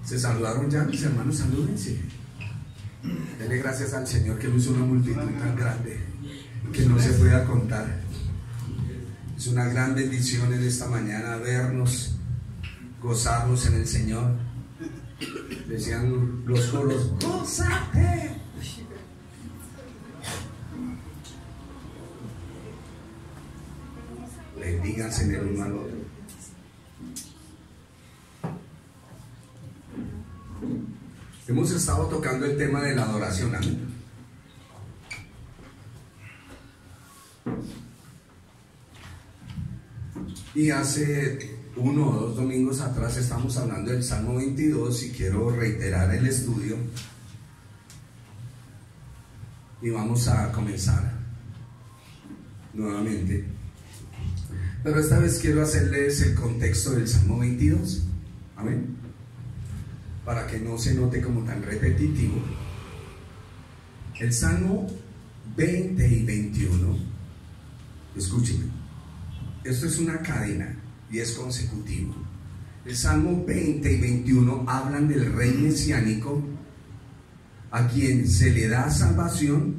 Se saludaron ya, mis hermanos, salúdense. Dele gracias al Señor que hizo una multitud tan grande que no se pueda contar. Es una gran bendición en esta mañana vernos, gozarnos en el Señor. Decían los coros, ¡gózate! Bendíganse en el uno al otro. Hemos estado tocando el tema de la adoración, amén. Y hace 1 o 2 domingos atrás estamos hablando del Salmo 22 y quiero reiterar el estudio. Y vamos a comenzar nuevamente. Pero esta vez quiero hacerles el contexto del Salmo 22. Amén. Para que no se note como tan repetitivo. El Salmo 20 y 21, escúchenme, esto es una cadena y es consecutivo. El Salmo 20 y 21 hablan del rey mesiánico a quien se le da salvación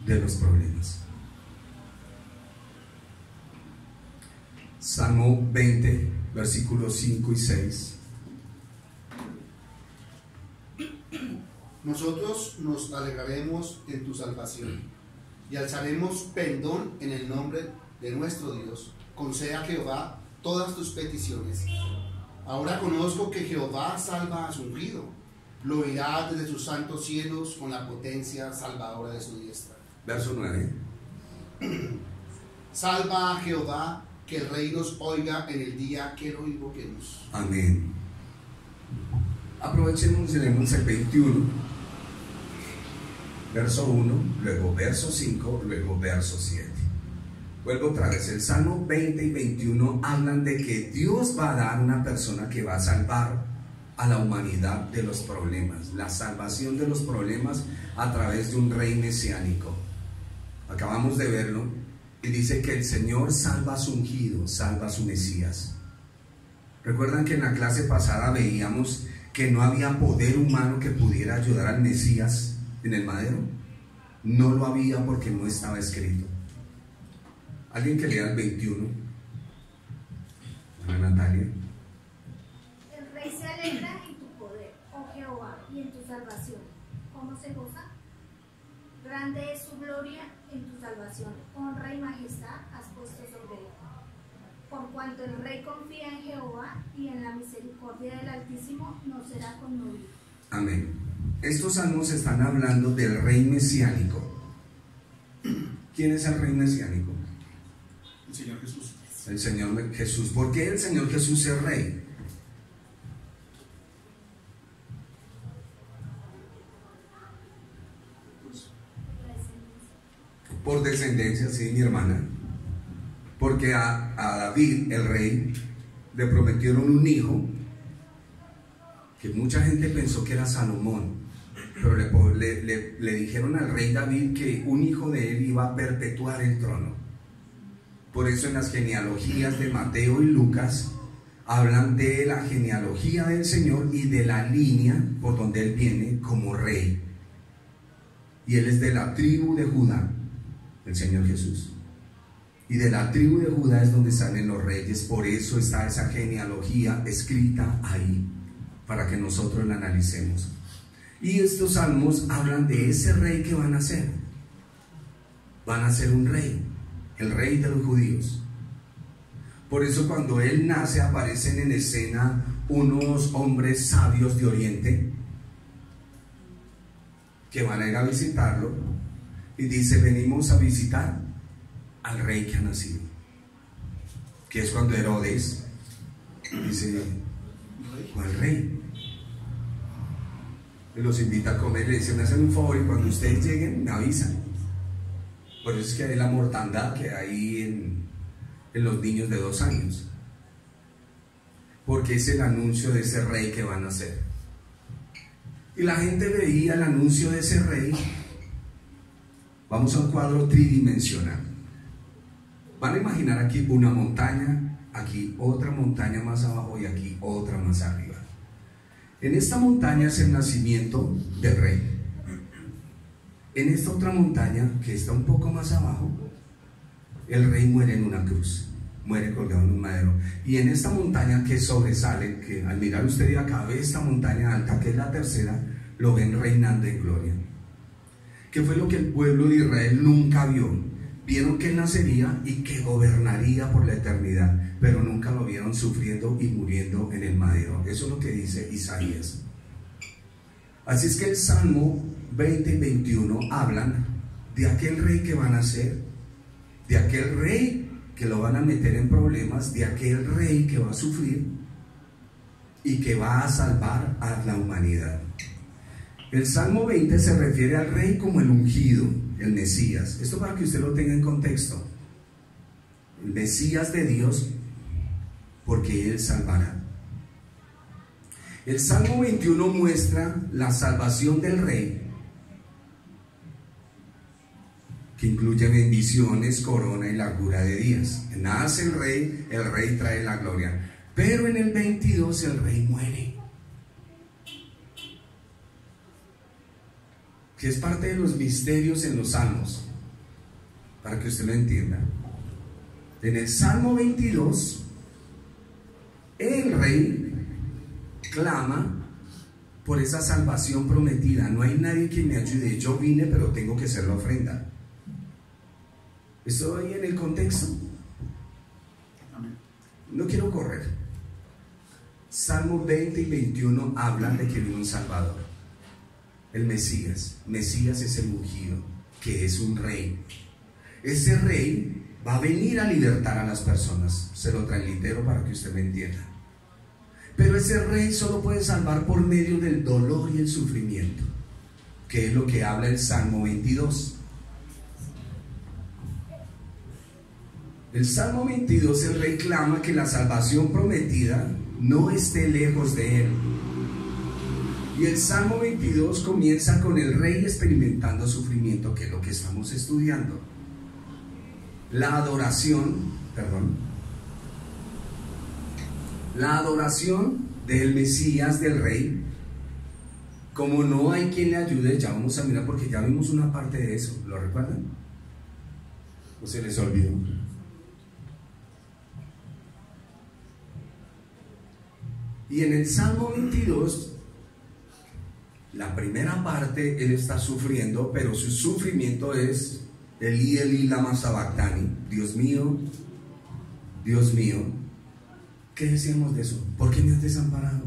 de los problemas. Salmo 20, versículos 5 y 6. Nosotros nos alegraremos en tu salvación y alzaremos pendón en el nombre de nuestro Dios. Conceda a Jehová todas tus peticiones. Ahora conozco que Jehová salva a su ungido. Lo oirá desde sus santos cielos con la potencia salvadora de su diestra. Verso 9. Salva a Jehová, que el rey nos oiga en el día que lo invoquemos. Amén. Aprovechemos y leemos el 21. Verso 1, luego verso 5, luego verso 7. Vuelvo otra vez. El Salmo 20 y 21 hablan de que Dios va a dar una persona que va a salvar a la humanidad de los problemas, la salvación de los problemas a través de un rey mesiánico. Acabamos de verlo y dice que el Señor salva a su ungido, salva a su Mesías. ¿Recuerdan que en la clase pasada veíamos que no había poder humano que pudiera ayudar al Mesías en el madero? No lo había porque no estaba escrito. Alguien que lea el 21. Ana Natalia. El rey se alegra en tu poder, oh Jehová, y en tu salvación. ¿Cómo se goza? Grande es su gloria en tu salvación. Honra y majestad has puesto sobre él. Por cuanto el rey confía en Jehová y en la misericordia del Altísimo, no será conmovido. Amén. Estos salmos están hablando del rey mesiánico. ¿Quién es el rey mesiánico? El Señor Jesús. El Señor Jesús. ¿Por qué el Señor Jesús es rey? Por descendencia, sí, mi hermana. Porque a David, el rey, le prometieron un hijo que mucha gente pensó que era Salomón, pero le dijeron al rey David que un hijo de él iba a perpetuar el trono. Por eso en las genealogías de Mateo y Lucas hablan de la genealogía del Señor y de la línea por donde él viene como rey. Y él es de la tribu de Judá, el Señor Jesús. Y de la tribu de Judá es donde salen los reyes. Por eso está esa genealogía escrita ahí, para que nosotros la analicemos. Y estos salmos hablan de ese rey que van a ser. Van a ser un rey, el rey de los judíos. Por eso cuando él nace aparecen en escena unos hombres sabios de Oriente que van a ir a visitarlo y dice: venimos a visitar al rey que ha nacido. Que es cuando Herodes dice: ¿cuál rey? Y los invita a comer, le dice: me hacen un favor y cuando ustedes lleguen me avisan. Por eso es que hay la mortandad que hay en los niños de 2 años, porque es el anuncio de ese rey que van a nacer. Y la gente veía el anuncio de ese rey. Vamos a un cuadro tridimensional. Van a imaginar aquí una montaña, aquí otra montaña más abajo y aquí otra más arriba. En esta montaña es el nacimiento del rey. En esta otra montaña, que está un poco más abajo, el rey muere en una cruz, muere colgado en un madero. Y en esta montaña que sobresale, que al mirar usted de acá ve esta montaña alta, que es la tercera, lo ven reinando en gloria. ¿Qué fue lo que el pueblo de Israel nunca vio? Vieron que él nacería y que gobernaría por la eternidad, pero nunca lo vieron sufriendo y muriendo en el madero. Eso es lo que dice Isaías. Así es que el Salmo 20 y 21 hablan de aquel rey que va a nacer, de aquel rey que lo van a meter en problemas, de aquel rey que va a sufrir y que va a salvar a la humanidad. El Salmo 20 se refiere al rey como el ungido, el Mesías. Esto para que usted lo tenga en contexto. El Mesías de Dios, porque Él salvará. El Salmo 21 muestra la salvación del rey, que incluye bendiciones, corona y largura de días. Nace el rey trae la gloria. Pero en el 22 el rey muere, que es parte de los misterios en los salmos, para que usted lo entienda. En el Salmo 22, el rey clama por esa salvación prometida. No hay nadie que me ayude, yo vine, pero tengo que hacer la ofrenda. ¿Estoy en el contexto? No quiero correr. Salmo 20 y 21 hablan de que viene un Salvador, el Mesías. Mesías es el ungido, que es un rey. Ese rey va a venir a libertar a las personas. Se lo transitero para que usted me entienda. Pero ese rey solo puede salvar por medio del dolor y el sufrimiento, que es lo que habla el Salmo 22. El Salmo 22, el rey clama que la salvación prometida no esté lejos de él. Y el Salmo 22 comienza con el rey experimentando sufrimiento, que es lo que estamos estudiando. La adoración del Mesías, del rey. Como no hay quien le ayude, ya vamos a mirar, porque ya vimos una parte de eso. ¿Lo recuerdan? ¿O se les olvidó? Y en el Salmo 22, la primera parte, él está sufriendo, pero su sufrimiento es Elí, Elí, lama sabactani. Dios mío, Dios mío. ¿Qué decíamos de eso? ¿Por qué me has desamparado?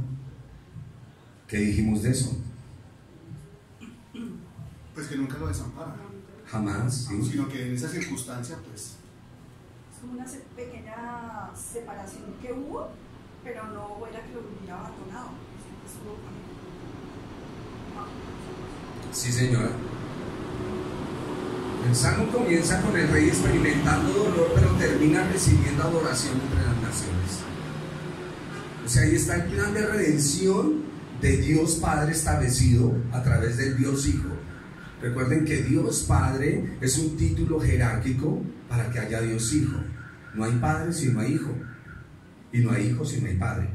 ¿Qué dijimos de eso? Pues que nunca lo desampara. Jamás, ¿sí? Sino que en esa circunstancia, pues... Es como una pequeña separación que hubo, pero no era que lo hubiera abandonado. Sí, señora. El Salmo comienza con el rey experimentando dolor, pero termina recibiendo adoración entre las naciones. O sea, ahí está el plan de redención de Dios Padre establecido a través del Dios Hijo. Recuerden que Dios Padre es un título jerárquico para que haya Dios Hijo. No hay padre si no hay hijo, y no hay hijo si no hay padre.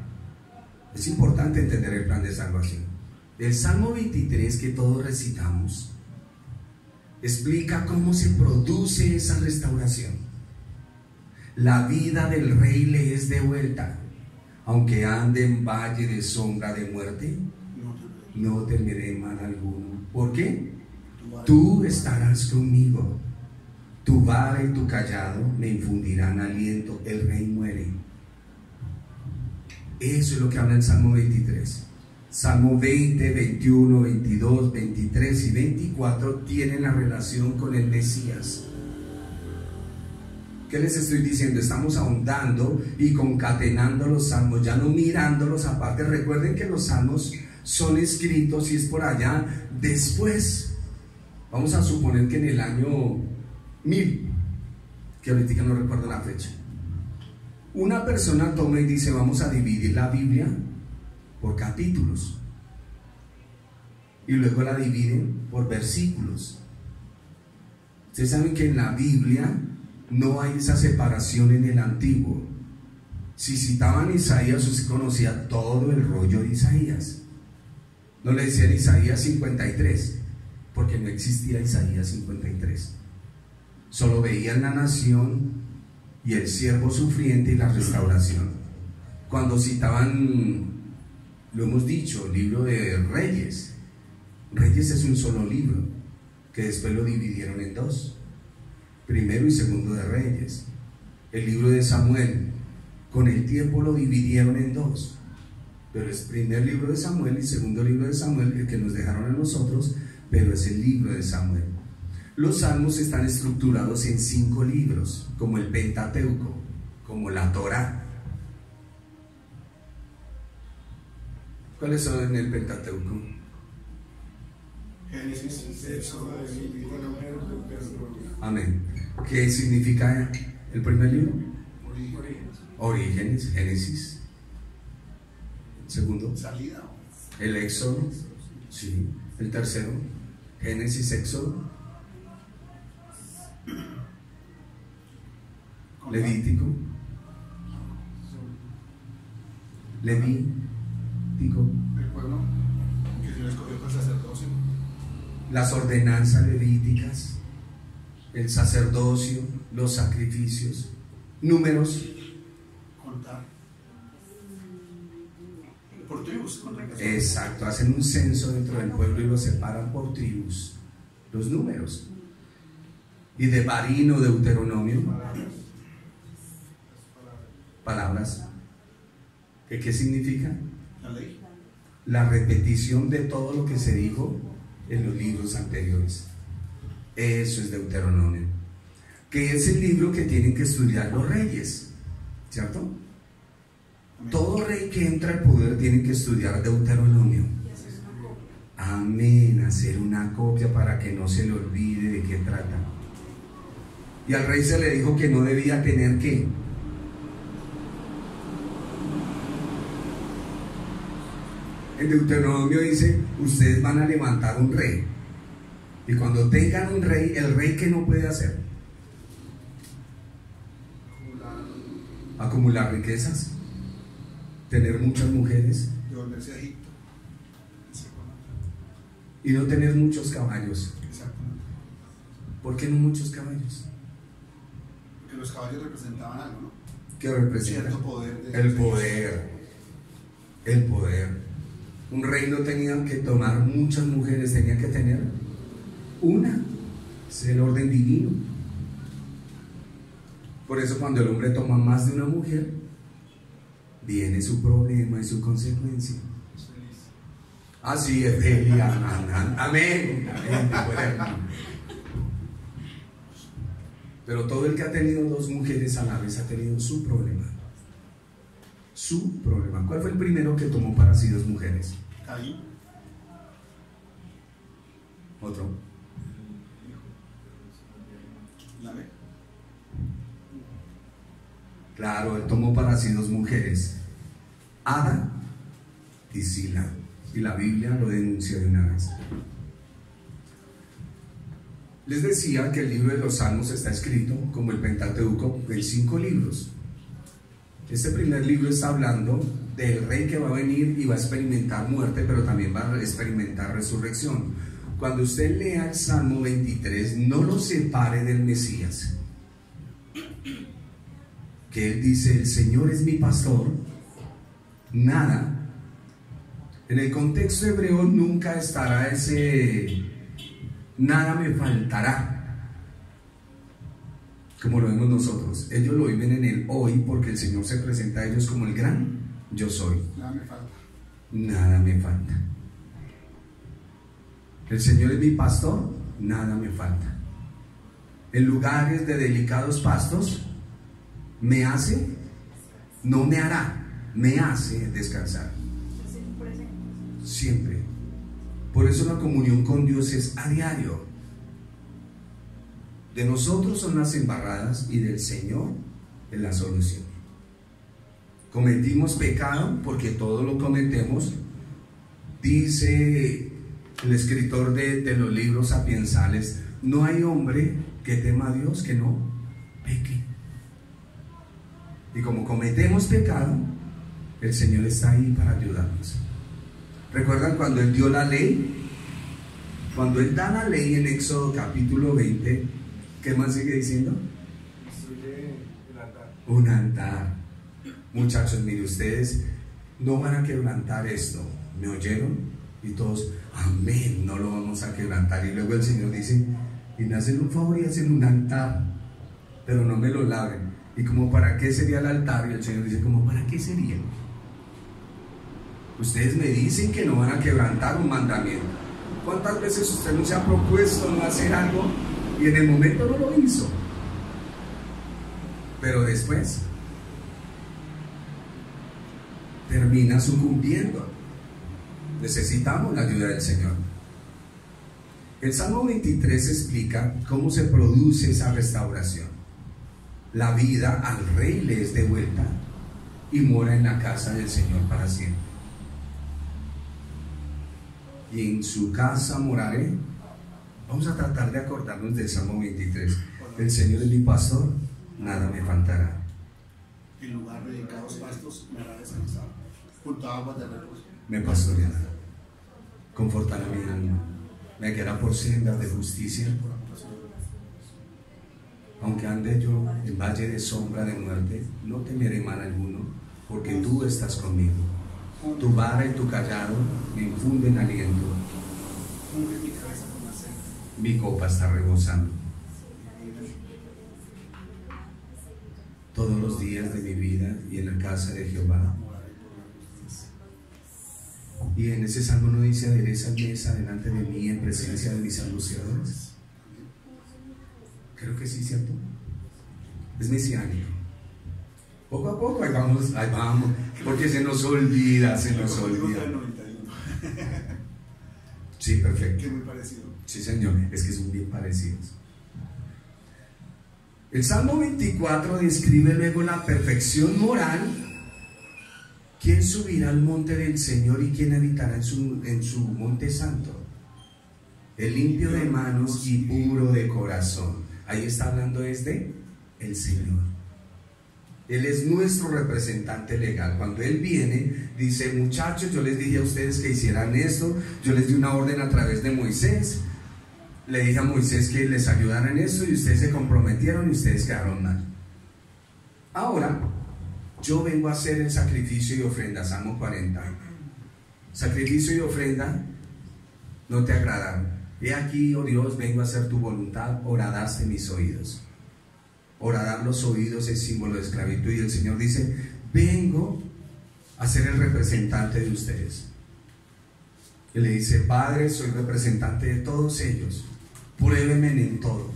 Es importante entender el plan de salvación. El Salmo 23 que todos recitamos explica cómo se produce esa restauración. La vida del rey le es devuelta. Aunque ande en valle de sombra de muerte, no temeré mal alguno. ¿Por qué? Tú estarás conmigo. Tu vara y tu callado me infundirán aliento. El rey muere. Eso es lo que habla el Salmo 23. Salmo 20, 21, 22, 23 y 24 tienen la relación con el Mesías. ¿Qué les estoy diciendo? Estamos ahondando y concatenando los salmos, ya no mirándolos aparte. Recuerden que los salmos son escritos, y es por allá después. Vamos a suponer que en el año 1000, que ahorita no recuerdo la fecha, una persona toma y dice: vamos a dividir la Biblia por capítulos, y luego la dividen por versículos. Ustedes saben que en la Biblia no hay esa separación en el Antiguo. Si citaban Isaías, usted conocía todo el rollo de Isaías. No le decían Isaías 53, porque no existía Isaías 53. Solo veían la nación y el siervo sufriente y la restauración. Cuando citaban, lo hemos dicho, el libro de Reyes. Reyes es un solo libro, que después lo dividieron en dos. Primero y segundo de Reyes. El libro de Samuel, con el tiempo lo dividieron en dos. Pero es primer libro de Samuel y segundo libro de Samuel, el que nos dejaron a nosotros, pero es el libro de Samuel. Los salmos están estructurados en 5 libros, como el Pentateuco, como la Torá. ¿Cuáles son en el Pentateuco? Génesis, Éxodo, Amén. ¿Qué significa el primer libro? Orígenes, Génesis. Segundo, salida. el Éxodo. Sí. El tercero, Génesis, Éxodo. Levítico. Levítico. El pueblo que Dios escogió para el sacerdocio. Las ordenanzas levíticas, el sacerdocio, los sacrificios, números. Contar. Por tribus. Exacto, hacen un censo dentro del pueblo y lo separan por tribus. Los números. Y de Devarim o Deuteronomio. Palabras. ¿Qué significa? La ley. La repetición de todo lo que se dijo en los libros anteriores. Eso es Deuteronomio, que es el libro que tienen que estudiar los reyes, ¿cierto? Amén. Todo rey que entra al poder tiene que estudiar Deuteronomio. Amén, hacer una copia para que no se le olvide de qué trata. Y al rey se le dijo que no debía tener ¿qué? En Deuteronomio dice, ustedes van a levantar un rey. Y cuando tengan un rey, ¿el rey qué no puede hacer? Acumular riquezas, tener muchas mujeres Devolverse a Egipto. y no tener muchos caballos. Exactamente. ¿Por qué no muchos caballos? Porque los caballos representaban algo, ¿no? ¿Qué representa? Cierto poder. El poder. El poder. Un rey no tenía que tomar muchas mujeres, tenía que tener una. Es el orden divino. Por eso cuando el hombre toma más de una mujer, viene su problema y su consecuencia. Así es, amén. Amén. Pero todo el que ha tenido 2 mujeres a la vez ha tenido su problema. Su problema. ¿Cuál fue el primero que tomó para sí 2 mujeres? Caín. Otro. Noé. Claro, él tomó para sí 2 mujeres, Ada y Sila, y la Biblia lo denuncia de una vez. Les decía que el libro de los Salmos está escrito, como el Pentateuco, en 5 libros. Este primer libro está hablando del rey que va a venir y va a experimentar muerte, pero también va a experimentar resurrección. Cuando usted lea el Salmo 23, no lo separe del Mesías. Que él dice, el Señor es mi pastor, nada. En el contexto hebreo nunca estará ese nada me faltará, como lo vemos nosotros. Ellos lo viven en el hoy porque el Señor se presenta a ellos como el gran yo soy. Nada me falta. Nada me falta. El Señor es mi pastor, nada me falta. En lugares de delicados pastos me hace, no me hará, me hace descansar. Siempre. Por eso la comunión con Dios es a diario. De nosotros son las embarradas y del Señor es la solución. Cometimos pecado porque todo lo cometemos. Dice el escritor de los libros sapiensales, no hay hombre que tema a Dios que no peque. Y como cometemos pecado, el Señor está ahí para ayudarnos. ¿Recuerdan cuando Él dio la ley? Cuando Él da la ley en Éxodo capítulo 20, ¿qué más sigue diciendo? Construye el altar. Un altar. Muchachos, mire, ustedes no van a quebrantar esto. ¿Me oyeron? Y todos, amén, no lo vamos a quebrantar. Y luego el Señor dice, y me hacen un favor y hacen un altar, pero no me lo laven. Y como, ¿para qué sería el altar? Y el Señor dice, como, ¿para qué sería? Ustedes me dicen que no van a quebrantar un mandamiento. ¿Cuántas veces usted no se ha propuesto no hacer algo y en el momento no lo hizo? Pero después termina sucumbiendo. Necesitamos la ayuda del Señor. El Salmo 23 explica cómo se produce esa restauración. La vida al rey le es devuelta y mora en la casa del Señor para siempre. Y en su casa moraré. Vamos a tratar de acordarnos del Salmo 23. El Señor es mi pastor, nada me faltará. En lugar de dedicados pastos me hará descansar, junto a aguas de reposo. Me pastoreará, confortará mi alma, me guiará por sendas de justicia. Aunque ande yo en valle de sombra de muerte, no temeré mal alguno, porque tú estás conmigo. Tu vara y tu callado me infunden aliento. Unge mi cabeza con aceite. Mi copa está rebosando. Todos los días de mi vida y en la casa de Jehová. Y en ese salmo no dice, adereza mesa delante de mí en presencia de mis angustiadores. Creo que sí, ¿cierto? Es mesiánico. Poco a poco, ahí vamos, porque se nos olvida. Sí, perfecto. Que muy parecido. Sí, Señor, es que son bien parecidos. El Salmo 24 describe luego la perfección moral. ¿Quién subirá al monte del Señor y quién habitará en su monte santo? El limpio de manos y puro de corazón. Ahí está hablando desde el Señor. Él es nuestro representante legal. Cuando Él viene, dice, muchachos, yo les dije a ustedes que hicieran esto, yo les di una orden a través de Moisés, le dije a Moisés que les ayudara en esto y ustedes se comprometieron y ustedes quedaron mal. Ahora, yo vengo a hacer el sacrificio y ofrenda, Salmo 40. Sacrificio y ofrenda no te agradaron. He aquí, oh Dios, vengo a hacer tu voluntad, horadaste mis oídos. Horadar los oídos es símbolo de esclavitud y el Señor dice, vengo a ser el representante de ustedes. Y le dice, Padre, soy representante de todos ellos, pruébeme en todo.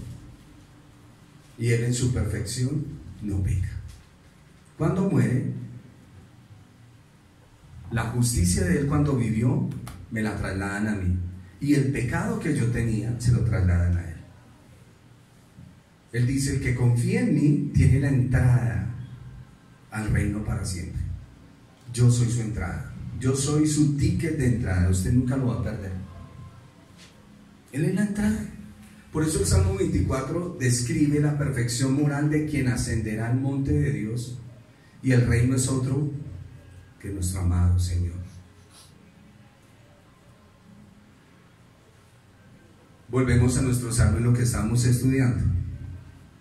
Y Él en su perfección no peca. Cuando muere, la justicia de Él cuando vivió, me la trasladan a mí. Y el pecado que yo tenía, se lo trasladan a Él. Él dice, el que confía en mí, tiene la entrada al reino para siempre. Yo soy su entrada. Yo soy su ticket de entrada. Usted nunca lo va a perder. Él es la entrada. Por eso el Salmo 24 describe la perfección moral de quien ascenderá al monte de Dios. Y el reino es otro que nuestro amado Señor. Volvemos a nuestro salmo en lo que estamos estudiando.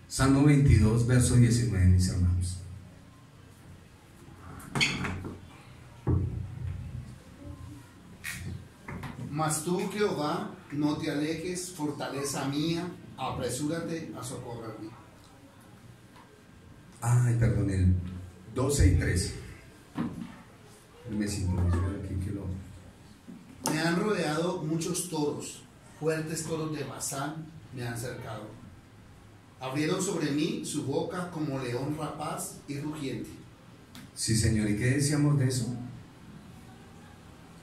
Salmo 22, verso 19, mis hermanos. Mas tú, Jehová, no te alejes, fortaleza mía, apresúrate a socorrerme. Ay, perdón, el 12 y 13. Me sintonizo aquí que lo... Me han rodeado muchos toros, fuertes toros de Basán me han cercado. Abrieron sobre mí su boca como león rapaz y rugiente. Sí, Señor, ¿y qué decíamos de eso?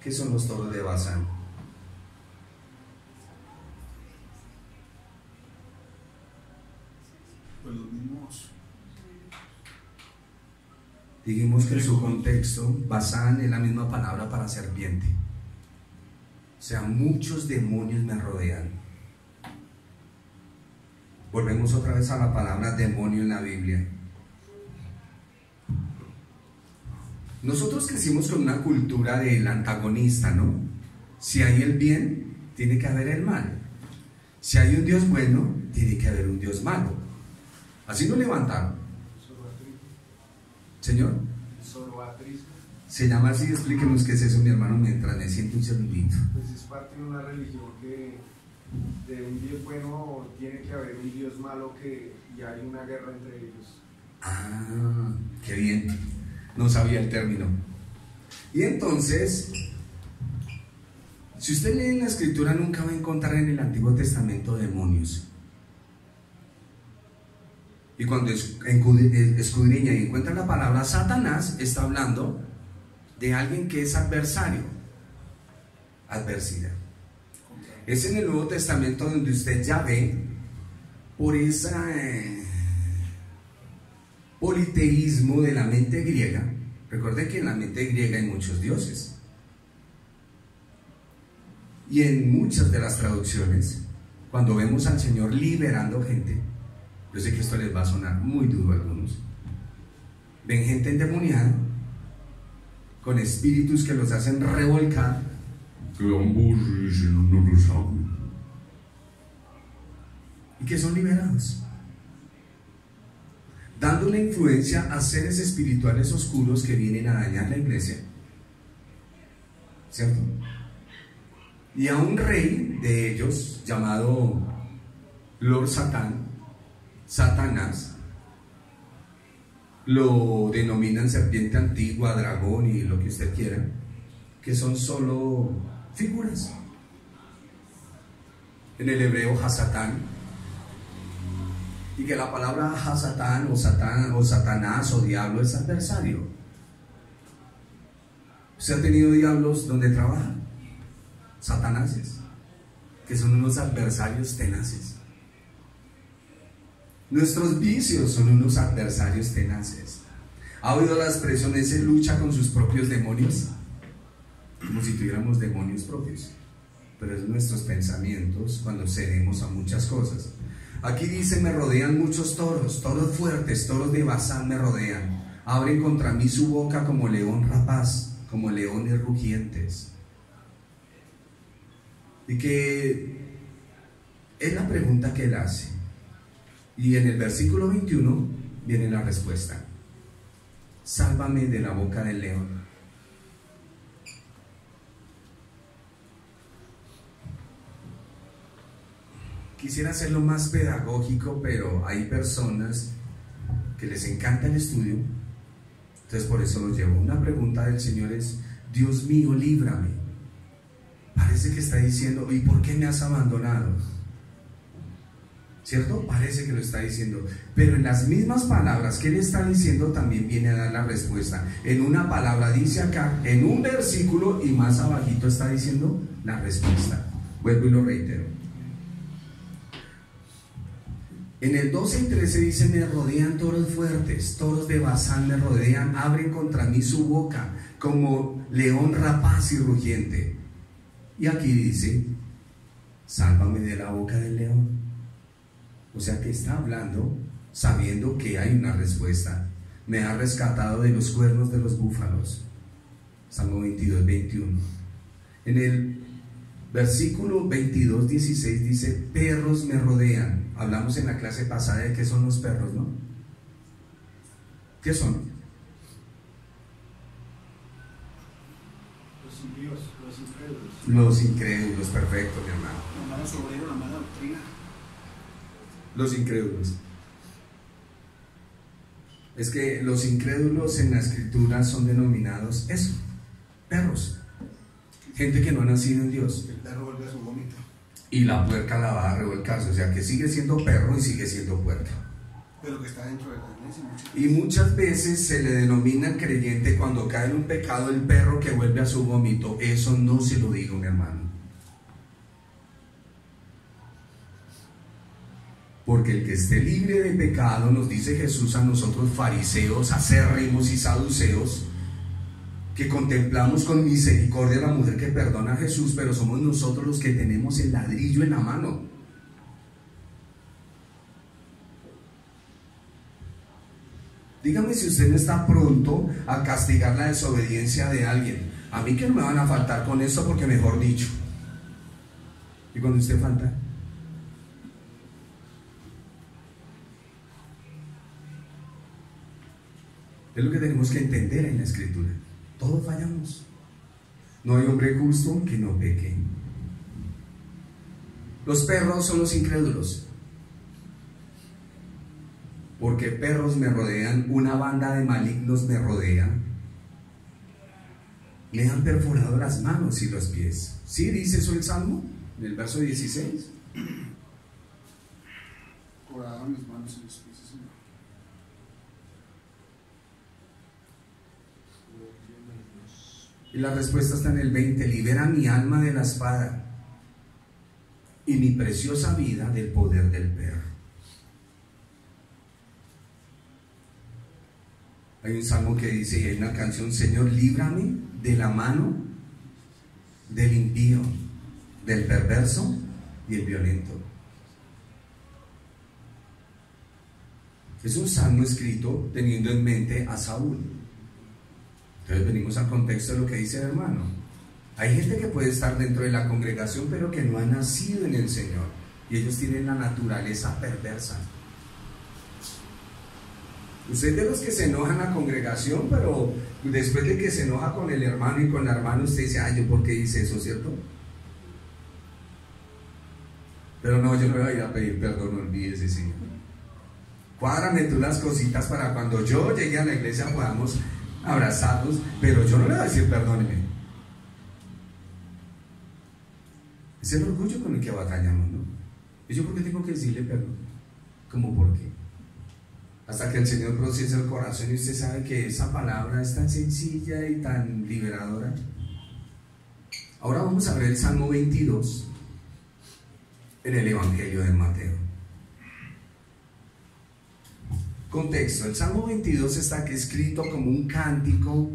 ¿Qué son los toros de Basán? Pues los mismos. Dijimos que en su contexto, Basán es la misma palabra para serpiente. O sea, muchos demonios me rodean. Volvemos otra vez a la palabra demonio en la Biblia. Nosotros crecimos con una cultura del antagonista, ¿no? Si hay el bien, tiene que haber el mal. Si hay un Dios bueno, tiene que haber un Dios malo. Así nos levantaron. Señor, Zoroastrismo. se llama así, explíquenos qué es eso, mi hermano, mientras me siento un segundito. Pues es parte de una religión que de un Dios bueno tiene que haber un Dios malo y hay una guerra entre ellos. Ah, qué bien. No sabía el término. Y entonces, si usted lee en la escritura, nunca va a encontrar en el Antiguo Testamento demonios. Y cuando escudriña y encuentra la palabra Satanás, está hablando de alguien que es adversario. Adversidad. Es en el Nuevo Testamento donde usted ya ve por ese politeísmo de la mente griega. Recuerde que en la mente griega hay muchos dioses. Y en muchas de las traducciones, cuando vemos al Señor liberando gente, yo sé que esto les va a sonar muy duro a algunos, ven gente endemoniada, con espíritus que los hacen revolcar, y que son liberados, dando una influencia a seres espirituales oscuros que vienen a dañar la iglesia, ¿cierto? Y a un rey de ellos llamado Lord Satanás, lo denominan serpiente antigua, dragón y lo que usted quiera, que son solo figuras. En el hebreo Hasatán, y que la palabra Hasatán o Satanás o diablo es adversario. ¿Usted ha tenido diablos donde trabaja? Satanáses, que son unos adversarios tenaces. Nuestros vicios son unos adversarios tenaces. ¿Ha oído la expresión ese lucha con sus propios demonios? Como si tuviéramos demonios propios. Pero es nuestros pensamientos cuando cedemos a muchas cosas. Aquí dice: me rodean muchos toros, toros fuertes, toros de Basán me rodean. Abren contra mí su boca como león rapaz, como leones rugientes. Y que es la pregunta que él hace. Y en el versículo 21 viene la respuesta: sálvame de la boca del león. Quisiera hacerlo más pedagógico, pero hay personas que les encanta el estudio, entonces por eso lo llevo. Una pregunta del Señor es: Dios mío, líbrame. Parece que está diciendo: ¿y por qué me has abandonado? ¿Cierto? Parece que lo está diciendo, pero en las mismas palabras que él está diciendo también viene a dar la respuesta. En una palabra dice acá, en un versículo, y más abajito está diciendo la respuesta. Vuelvo y lo reitero. En el 12 y 13 dice: me rodean toros fuertes, toros de Basán me rodean, abren contra mí su boca como león rapaz y rugiente. Y aquí dice: sálvame de la boca del león. O sea que está hablando sabiendo que hay una respuesta. Me ha rescatado de los cuernos de los búfalos. Salmo 22, 21. En el versículo 22, 16 dice: perros me rodean. Hablamos en la clase pasada de qué son los perros, ¿no? ¿Qué son? Los impíos, los incrédulos. Los incrédulos, perfecto, mi hermano. La mala sobrera, la mala doctrina. Los incrédulos. Es que los incrédulos en la escritura son denominados eso, perros. Gente que no ha nacido en Dios. El perro vuelve a su vómito. Y la puerca la va a revolcarse, o sea que sigue siendo perro y sigue siendo puerca. Pero que está dentro de la iglesia. Y muchas veces se le denomina creyente cuando cae en un pecado el perro que vuelve a su vómito. Eso no se lo diga un hermano. Porque el que esté libre de pecado, nos dice Jesús a nosotros fariseos, acérrimos y saduceos, que contemplamos con misericordia a la mujer que perdona a Jesús, pero somos nosotros los que tenemos el ladrillo en la mano. Dígame si usted no está pronto a castigar la desobediencia de alguien. A mí que no me van a faltar con eso, porque mejor dicho. ¿Y cuando usted falta? Es lo que tenemos que entender en la Escritura. Todos fallamos. No hay hombre justo que no peque. Los perros son los incrédulos. Porque perros me rodean, una banda de malignos me rodea. Me han perforado las manos y los pies. ¿Sí dice eso el Salmo? En el verso 16. Horaban mis manos y los pies, Señor. Y la respuesta está en el 20. Libera mi alma de la espada y mi preciosa vida del poder del perro. Hay un salmo que dice, y hay una canción: Señor, líbrame de la mano del impío, del perverso y el violento. Es un salmo escrito teniendo en mente a Saúl. Entonces venimos al contexto de lo que dice el hermano. Hay gente que puede estar dentro de la congregación, pero que no ha nacido en el Señor, y ellos tienen la naturaleza perversa. Usted es de los que se enojan en la congregación, pero después de que se enoja con el hermano y con la hermana, usted dice, ay, ¿yo por qué hice eso, cierto? Pero no, yo no le voy a ir a pedir perdón, no olvídese, Señor. Cuádrame tú las cositas para cuando yo llegue a la iglesia podamos abrazarlos, pero yo no le voy a decir perdóneme. Es el orgullo con el que batallamos, ¿no? ¿Y yo por qué tengo que decirle perdón? ¿Cómo por qué? Hasta que el Señor procesa el corazón y usted sabe que esa palabra es tan sencilla y tan liberadora. Ahora vamos a ver el Salmo 22 en el Evangelio de Mateo. Contexto: el Salmo 22 está aquí escrito como un cántico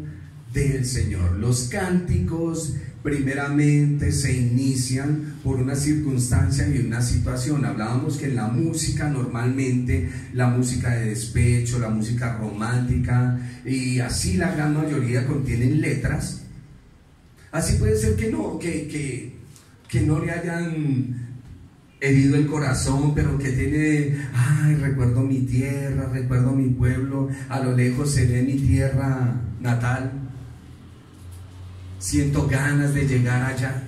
del Señor. Los cánticos primeramente se inician por una circunstancia y una situación. Hablábamos que en la música, normalmente la música de despecho, la música romántica, y así la gran mayoría contienen letras. Así puede ser que no le hayan herido el corazón, pero que tiene, ay, recuerdo mi tierra, recuerdo mi pueblo, a lo lejos se ve mi tierra natal, siento ganas de llegar allá,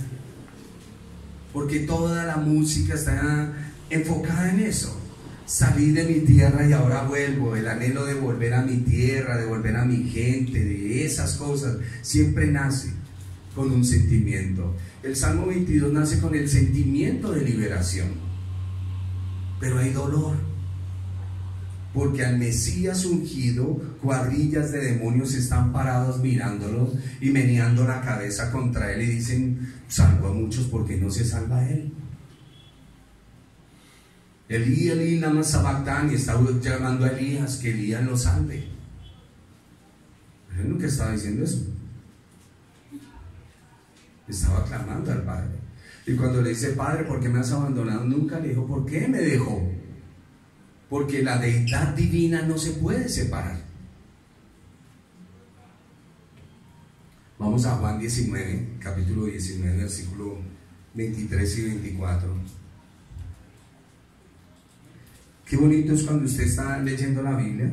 porque toda la música está enfocada en eso. Salí de mi tierra y ahora vuelvo, el anhelo de volver a mi tierra, de volver a mi gente, de esas cosas, siempre nace con un sentimiento. El Salmo 22 nace con el sentimiento de liberación, pero hay dolor, porque al Mesías ungido, cuadrillas de demonios están parados mirándolo y meneando la cabeza contra él y dicen, salvó a muchos, ¿por qué no se salva a él? Elí, lama sabactani, está llamando a Elías, que Elías lo salve. Pero él nunca estaba diciendo eso. Estaba clamando al Padre. Y cuando le dice, Padre, ¿por qué me has abandonado? Nunca le dijo, ¿por qué me dejó? Porque la deidad divina no se puede separar. Vamos a Juan 19, capítulo 19, versículo 23 y 24. Qué bonito es cuando usted está leyendo la Biblia,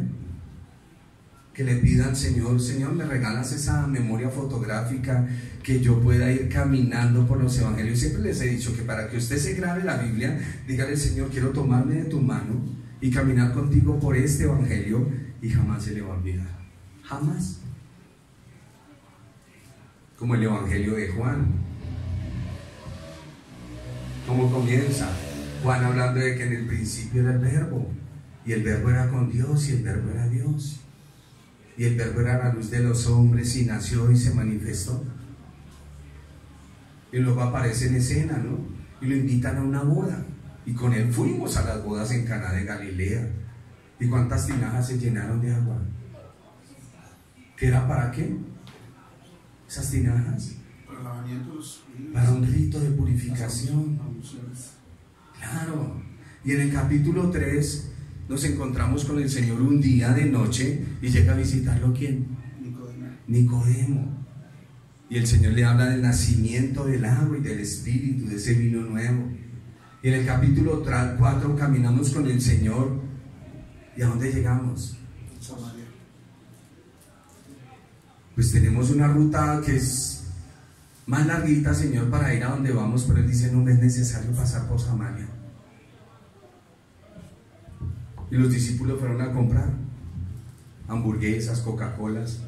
que le pida al Señor, Señor, me regalas esa memoria fotográfica, que yo pueda ir caminando por los evangelios. Siempre les he dicho que para que usted se grabe la Biblia, dígale, Señor, quiero tomarme de tu mano y caminar contigo por este evangelio, y jamás se le va a olvidar, jamás. Como el evangelio de Juan. ¿Cómo comienza? Juan hablando de que en el principio era el verbo, y el verbo era con Dios, y el verbo era Dios, y el verbo era la luz de los hombres, y nació y se manifestó. Y luego aparece en escena, ¿no? Y lo invitan a una boda, y con él fuimos a las bodas en Caná de Galilea. ¿Y cuántas tinajas se llenaron de agua? ¿Qué era para qué? Esas tinajas, Para el lavamiento de los heridos, para un rito de purificación. abluciones. Claro. Y en el capítulo 3 nos encontramos con el Señor un día de noche y llega a visitarlo ¿quién? Nicodemo. Y el Señor le habla del nacimiento del agua y del Espíritu, de ese vino nuevo. Y en el capítulo 4 caminamos con el Señor. ¿Y a dónde llegamos? Samaria. Pues tenemos una ruta que es más larguita, Señor, para ir a donde vamos, pero Él dice, no es necesario pasar por Samaria. Y los discípulos fueron a comprar hamburguesas, Coca-Colas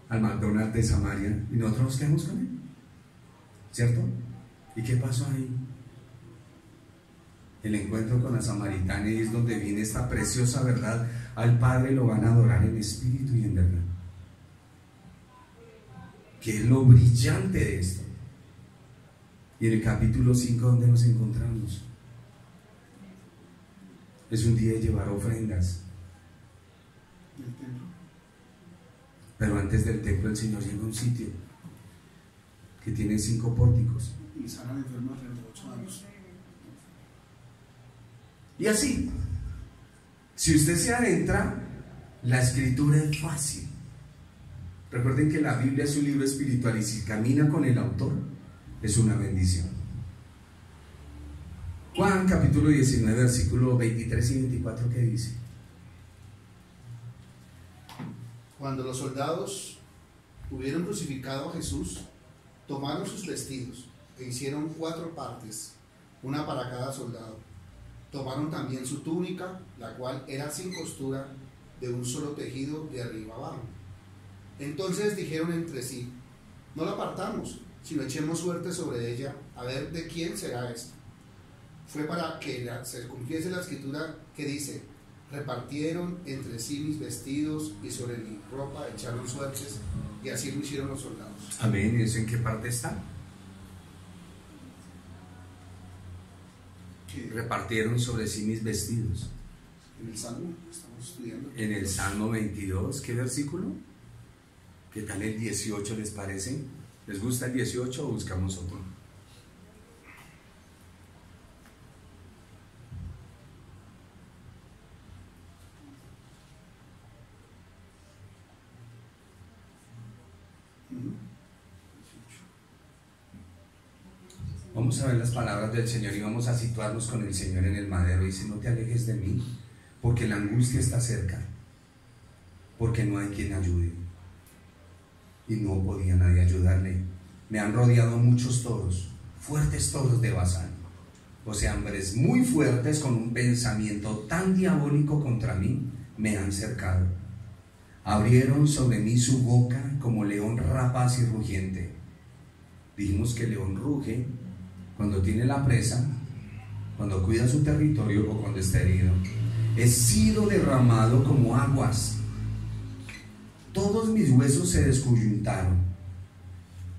al McDonald's de Samaria, y nosotros nos quedamos con Él, ¿cierto? ¿Y qué pasó ahí? El encuentro con la samaritana, y es donde viene esta preciosa verdad: al Padre lo van a adorar en espíritu y en verdad. Que es lo brillante de esto. Y en el capítulo 5, ¿dónde nos encontramos? Es un día de llevar ofrendas. Pero antes del templo el Señor llega a un sitio que tiene 5 pórticos. Y sanan enfermos de 38 años. Y así, si usted se adentra, la escritura es fácil. Recuerden que la Biblia es un libro espiritual, y si camina con el autor, es una bendición. Juan capítulo 19, versículos 23 y 24, ¿qué dice? Cuando los soldados hubieron crucificado a Jesús, tomaron sus vestidos e hicieron 4 partes, una para cada soldado. Tomaron también su túnica, la cual era sin costura, de un solo tejido de arriba abajo. Entonces dijeron entre sí, no la partamos, sino echemos suerte sobre ella, a ver de quién será esto. Fue para que se cumpliese la escritura que dice, repartieron entre sí mis vestidos y sobre mi ropa echaron suertes, y así lo hicieron los soldados. Amén. ¿Y eso en qué parte está? ¿Qué? Repartieron sobre sí mis vestidos. En el Salmo estamos estudiando. En el Salmo 22, ¿qué versículo? ¿Qué tal el 18 les parece? ¿Les gusta el 18 o buscamos otro? Vamos a ver las palabras del Señor y vamos a situarnos con el Señor en el madero. Dice, no te alejes de mí, porque la angustia está cerca, porque no hay quien ayude. Y no podía nadie ayudarle. Me han rodeado muchos toros, fuertes toros de Basán, o sea, hombres muy fuertes con un pensamiento tan diabólico contra mí, me han cercado. Abrieron sobre mí su boca como león rapaz y rugiente. Dijimos que el león ruge cuando tiene la presa, cuando cuida su territorio o cuando está herido. He sido derramado como aguas. Todos mis huesos se descoyuntaron.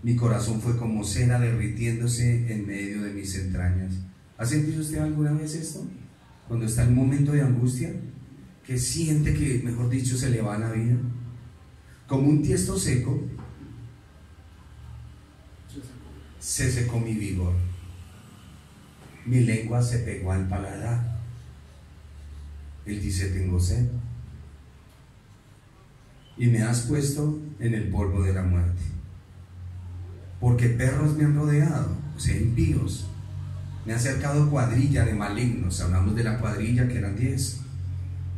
Mi corazón fue como cera derritiéndose en medio de mis entrañas. ¿Ha sentido usted alguna vez esto? Cuando está en un momento de angustia, que siente que, mejor dicho, se le va la vida. Como un tiesto seco, se secó mi vigor. Mi lengua se pegó al paladar. Él dice, tengo sed. Y me has puesto en el polvo de la muerte. Porque perros me han rodeado, o sea, impíos. Me ha acercado cuadrilla de malignos. Hablamos de la cuadrilla que eran 10.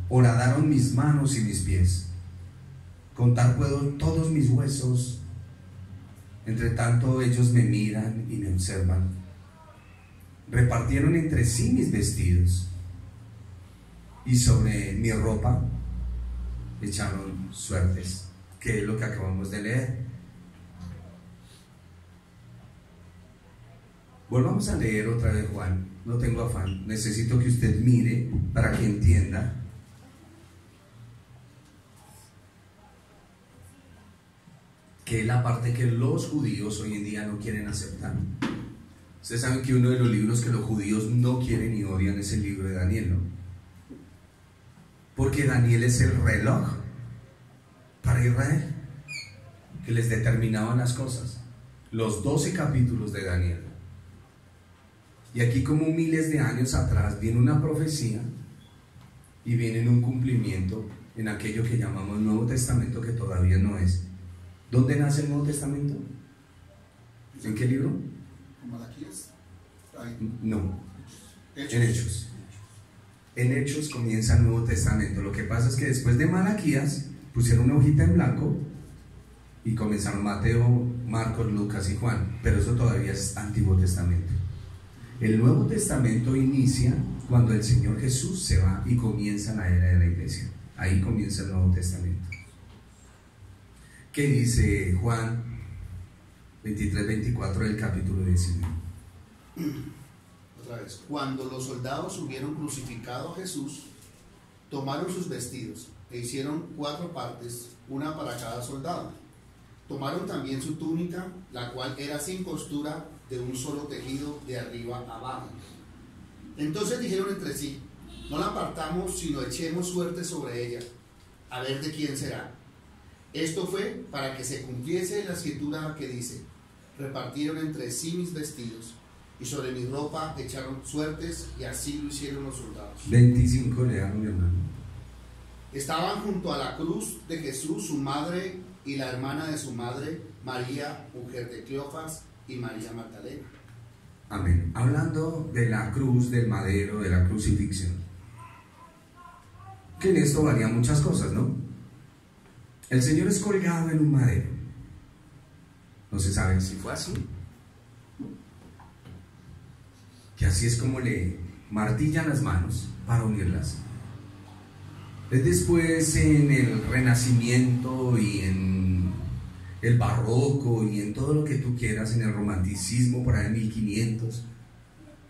Horadaron mis manos y mis pies. Contar puedo todos mis huesos. Entre tanto ellos me miran y me observan. Repartieron entre sí mis vestidos, y sobre mi ropa echaron suertes, que es lo que acabamos de leer. Volvamos a leer otra vez Juan. No tengo afán, necesito que usted mire para que entienda. Que es la parte que los judíos hoy en día no quieren aceptar. Ustedes saben que uno de los libros que los judíos no quieren y odian es el libro de Daniel, ¿no? Porque Daniel es el reloj para Israel, que les determinaban las cosas. Los 12 capítulos de Daniel. Y aquí, como miles de años atrás, viene una profecía y viene un cumplimiento en aquello que llamamos Nuevo Testamento, que todavía no es. ¿Dónde nace el Nuevo Testamento? ¿En qué libro? Malaquías. Ahí. No, Hechos. en Hechos. En Hechos comienza el Nuevo Testamento. Lo que pasa es que después de Malaquías pusieron una hojita en blanco y comenzaron Mateo, Marcos, Lucas y Juan, pero eso todavía es Antiguo Testamento. El Nuevo Testamento inicia cuando el Señor Jesús se va y comienza la era de la iglesia. Ahí comienza el Nuevo Testamento. ¿Qué dice Juan 23-24 del capítulo 19? Otra vez. Cuando los soldados hubieron crucificado a Jesús, tomaron sus vestidos e hicieron 4 partes, una para cada soldado. Tomaron también su túnica, la cual era sin costura, de un solo tejido de arriba a abajo. Entonces dijeron entre sí: no la apartamos, sino echemos suerte sobre ella, a ver de quién será. Esto fue para que se cumpliese la escritura que dice: repartieron entre sí mis vestidos, y sobre mi ropa echaron suertes, y así lo hicieron los soldados. 25, lean, mi hermano. Estaban junto a la cruz de Jesús su madre y la hermana de su madre, María, mujer de Cleofas, y María Magdalena. Amén. Hablando de la cruz, del madero, de la crucifixión. Que en esto varían muchas cosas, ¿no? El Señor es colgado en un madero. No se sabe si fue así. Que así es como le martillan las manos para unirlas. Es después en el Renacimiento y en el Barroco y en todo lo que tú quieras, en el Romanticismo, por ahí en 1500,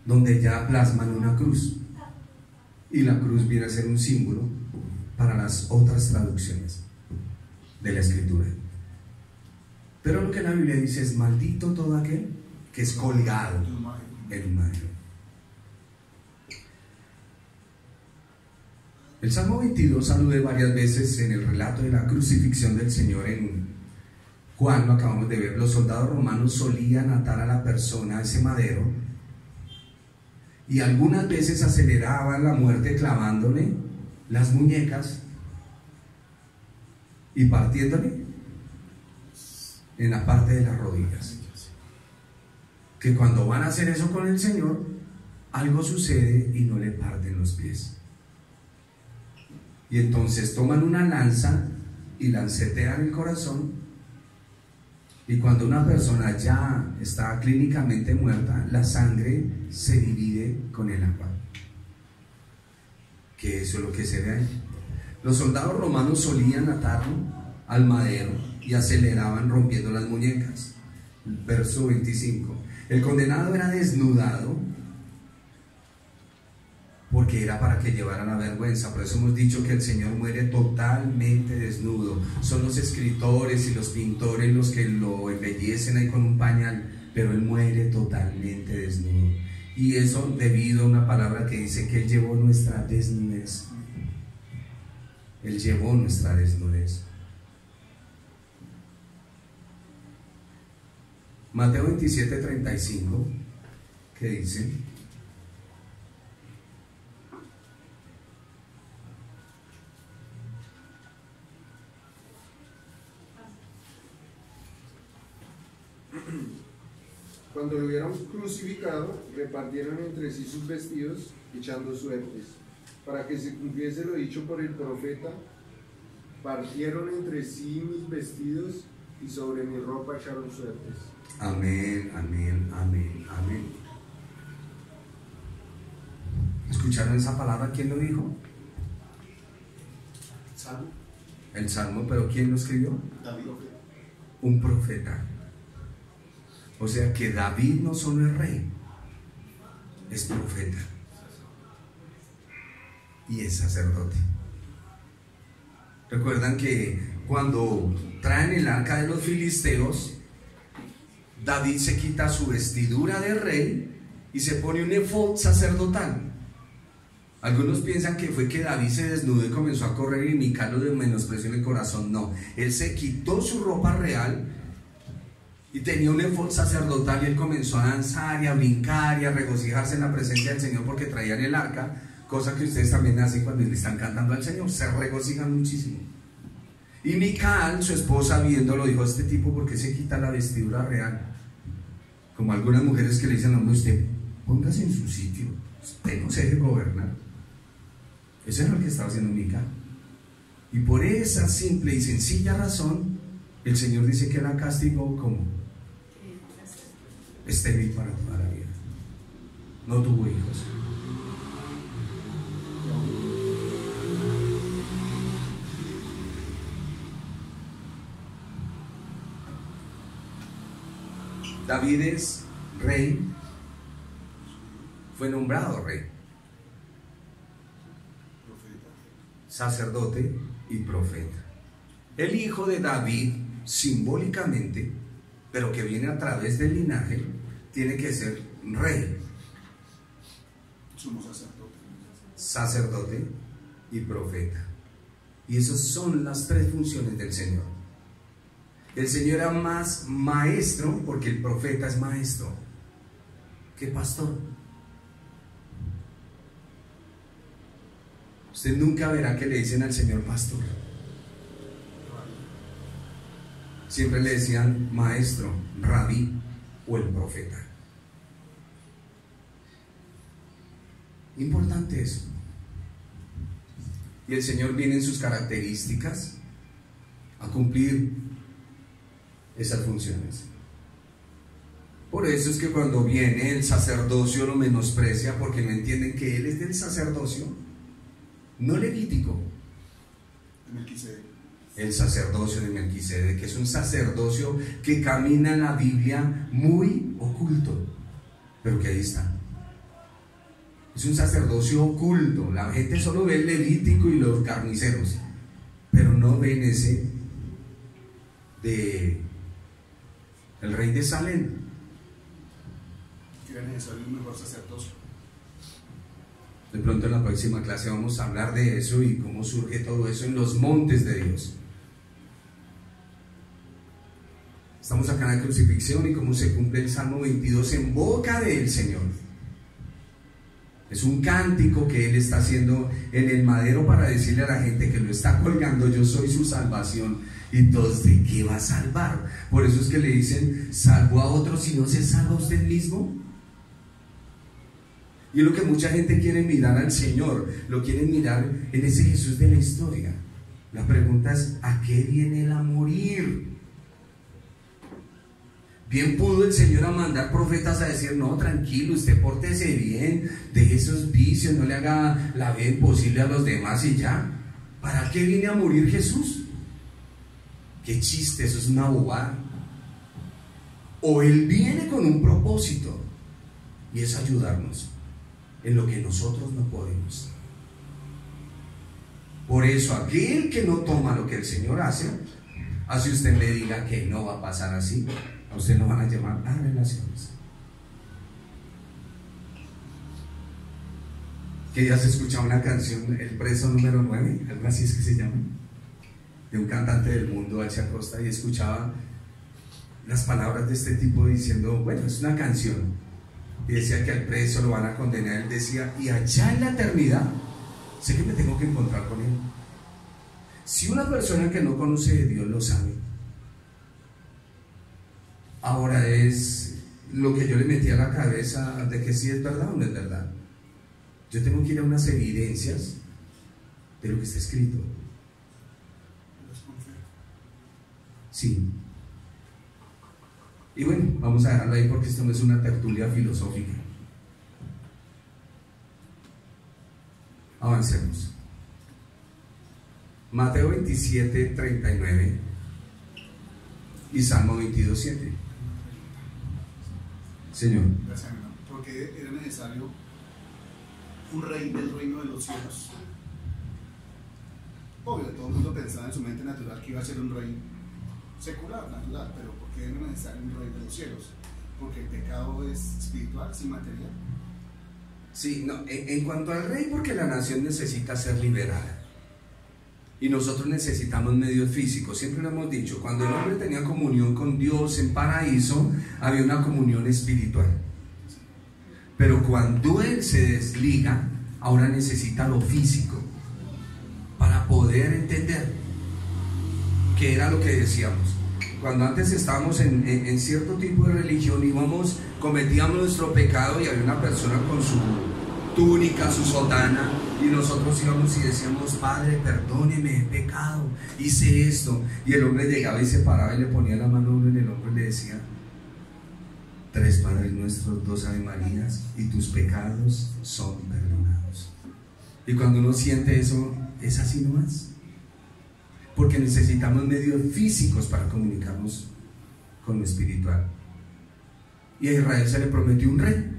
donde ya plasman una cruz. Y la cruz viene a ser un símbolo para las otras traducciones de la Escritura. Pero lo que la Biblia dice es: maldito todo aquel que es colgado en un madero. El Salmo 22 alude varias veces en el relato de la crucifixión del Señor. En Juan lo acabamos de ver. Los soldados romanos solían atar a la persona a ese madero y algunas veces aceleraban la muerte clavándole las muñecas y partiéndole en la parte de las rodillas. Que cuando van a hacer eso con el Señor, algo sucede y no le parten los pies. Y entonces toman una lanza y lancetean el corazón, y cuando una persona ya está clínicamente muerta, la sangre se divide con el agua. Que eso es lo que se ve ahí. Los soldados romanos solían atarlo al madero y aceleraban rompiendo las muñecas. Verso 25. El condenado era desnudado porque era para que llevara la vergüenza. Por eso hemos dicho que el Señor muere totalmente desnudo. Son los escritores y los pintores los que lo embellecen ahí con un pañal, pero Él muere totalmente desnudo. Y eso debido a una palabra que dice que Él llevó nuestra desnudez. Él llevó nuestra desnudez. Mateo 27:35, ¿qué dice? Cuando lo hubieron crucificado, repartieron entre sí sus vestidos, echando suertes, para que se cumpliese lo dicho por el profeta: partieron entre sí mis vestidos, y sobre mi ropa echaron suertes. Amén, amén, amén, amén. ¿Escucharon esa palabra? ¿Quién lo dijo? Salmo. El Salmo, pero ¿quién lo escribió? David. Un profeta. O sea que David no solo es rey, es profeta y es sacerdote. Recuerdan que cuando traen el arca de los filisteos, David se quita su vestidura de rey y se pone un efod sacerdotal. Algunos piensan que fue que David se desnudó y comenzó a correr, y Mical lo menospreció en el corazón. No, él se quitó su ropa real y tenía un efod sacerdotal y él comenzó a danzar y a brincar y a regocijarse en la presencia del Señor porque traían el arca, cosa que ustedes también hacen cuando le están cantando al Señor, se regocijan muchísimo. Y Mical, su esposa, viéndolo, dijo: este tipo, ¿por qué se quita la vestidura real? Como algunas mujeres que le dicen: hombre, usted póngase en su sitio, usted no se deje gobernar. Eso era lo que estaba haciendo Mical. Y por esa simple y sencilla razón, el Señor dice que la castigó como estéril para toda la vida. No tuvo hijos. David es rey, fue nombrado rey, sacerdote y profeta. El hijo de David, simbólicamente, pero que viene a través del linaje, tiene que ser rey, Sumo sacerdote. sacerdote y profeta. Y esas son las tres funciones del Señor. El Señor era más maestro, porque el profeta es maestro, que pastor. Usted nunca verá que le dicen al Señor pastor. Siempre le decían maestro, rabí o el profeta. Importante eso. Y el Señor viene en sus características a cumplir esas funciones. Por eso es que cuando viene el sacerdocio lo menosprecia, porque no entienden que Él es del sacerdocio, no levítico. El sacerdocio de Melquisedec, que es un sacerdocio que camina en la Biblia muy oculto, pero que ahí está. Es un sacerdocio oculto. La gente solo ve el levítico y los carniceros, pero no ven ese de el rey de Salem. Que era necesario un mejor sacerdocio. De pronto en la próxima clase vamos a hablar de eso y cómo surge todo eso en los montes de Dios. Estamos acá en la crucifixión y cómo se cumple el Salmo 22 en boca del Señor. Es un cántico que Él está haciendo en el madero para decirle a la gente que lo está colgando: yo soy su salvación. Y todos: ¿de qué va a salvar? Por eso es que le dicen: ¿salvó a otros y no se salva usted mismo? Y es lo que mucha gente quiere mirar al Señor, lo quieren mirar en ese Jesús de la historia. La pregunta es: ¿a qué viene Él a morir? Bien pudo el Señor a mandar profetas a decir: no, tranquilo, usted pórtese bien, deje esos vicios, no le haga la vida imposible a los demás y ya. ¿Para qué viene a morir Jesús? Qué chiste, eso es una bobada. O Él viene con un propósito, y es ayudarnos en lo que nosotros no podemos. Por eso aquel que no toma lo que el Señor hace, así usted le diga que no va a pasar así, a usted lo van a llamar a relaciones. Que ya se escucha una canción, El Preso número 9, algo así es que se llama, de un cantante del mundo, H. Acosta, y escuchaba las palabras de este tipo diciendo: bueno, es una canción, y decía que al preso lo van a condenar. Él decía: y allá en la eternidad sé que me tengo que encontrar con Él. Si una persona que no conoce de Dios lo sabe, ahora es lo que yo le metí a la cabeza de que si es verdad o no es verdad. Yo tengo que ir a unas evidencias de lo que está escrito. Sí. Y bueno, vamos a dejarlo ahí porque esto no es una tertulia filosófica. Avancemos. Mateo 27, 39 y Salmo 22, 7. Señor. Gracias, hermano. Porque era necesario un rey del reino de los cielos. Obvio, todo el mundo pensaba en su mente natural que iba a ser un rey secular, natural, pero ¿por qué era necesario un rey de los cielos? Porque el pecado es espiritual, sin material. Sí, no, en cuanto al rey, porque la nación necesita ser liberada. Y nosotros necesitamos medios físicos. Siempre lo hemos dicho, cuando el hombre tenía comunión con Dios en paraíso, había una comunión espiritual. Pero cuando él se desliga, ahora necesita lo físico para poder entender qué era lo que decíamos. Cuando antes estábamos en cierto tipo de religión, cometíamos nuestro pecado y había una persona con su túnica, su sotana, y nosotros íbamos y decíamos: Padre, perdóneme, he pecado, hice esto. Y el hombre llegaba y se paraba y le ponía la mano en el hombro y le decía: 3 Padres Nuestros, 2 Ave Marías, y tus pecados son perdonados. Y cuando uno siente eso, es así nomás, porque necesitamos medios físicos para comunicarnos con lo espiritual. Y a Israel se le prometió un rey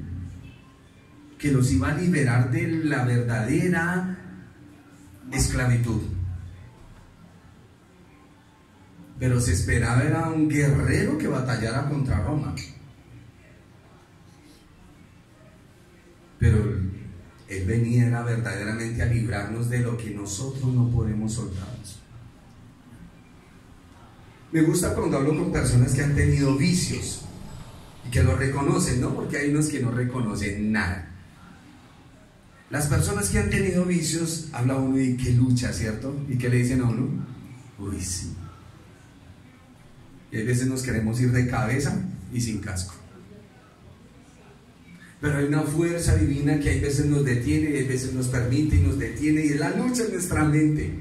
que los iba a liberar de la verdadera esclavitud, pero se esperaba era un guerrero que batallara contra Roma. Pero él venía era verdaderamente a librarnos de lo que nosotros no podemos soltarnos. Me gusta cuando hablo con personas que han tenido vicios y que lo reconocen, ¿no? Porque hay unos que no reconocen nada. Las personas que han tenido vicios, habla uno y que lucha, ¿cierto? ¿Y qué le dicen a uno? Uy, sí. Y hay veces nos queremos ir de cabeza y sin casco. Pero hay una fuerza divina que hay veces nos detiene y hay veces nos permite y nos detiene, y es la lucha en nuestra mente.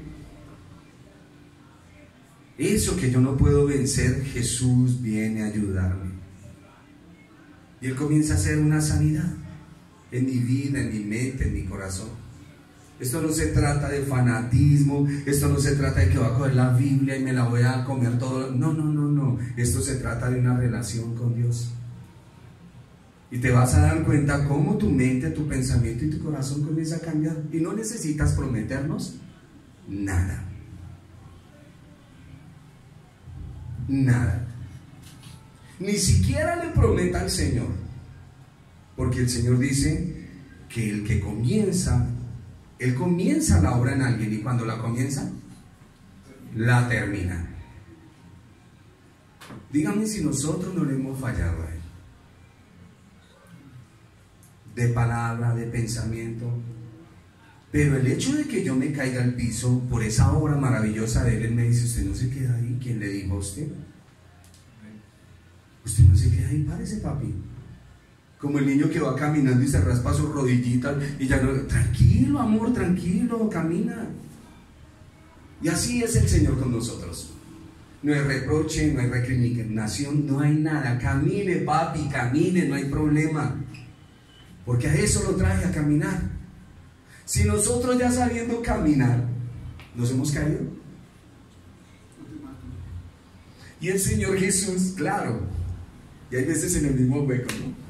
Eso que yo no puedo vencer, Jesús viene a ayudarme. Y Él comienza a hacer una sanidad en mi vida, en mi mente, en mi corazón. Esto no se trata de fanatismo, esto no se trata de que voy a coger la Biblia y me la voy a comer todo. No, no, no, no. Esto se trata de una relación con Dios. Y te vas a dar cuenta cómo tu mente, tu pensamiento y tu corazón comienza a cambiar. Y no necesitas prometernos nada. Nada. Ni siquiera le prometa al Señor. Porque el Señor dice que el que comienza, Él comienza la obra en alguien, y cuando la comienza, la termina. Dígame si nosotros no le hemos fallado a Él. De palabra, de pensamiento. Pero el hecho de que yo me caiga al piso por esa obra maravillosa de Él me dice: usted no se queda ahí. ¿Quién le dijo a usted? Usted no se queda ahí, párese, papi. Como el niño que va caminando y se raspa sus rodillitas y ya no. Tranquilo, amor, tranquilo, camina. Y así es el Señor con nosotros. No hay reproche, no hay recriminación, no hay nada. Camine, papi, camine, no hay problema. Porque a eso lo traje, a caminar. Si nosotros ya sabiendo caminar nos hemos caído, y el Señor Jesús, claro, y hay veces en el mismo hueco, ¿no?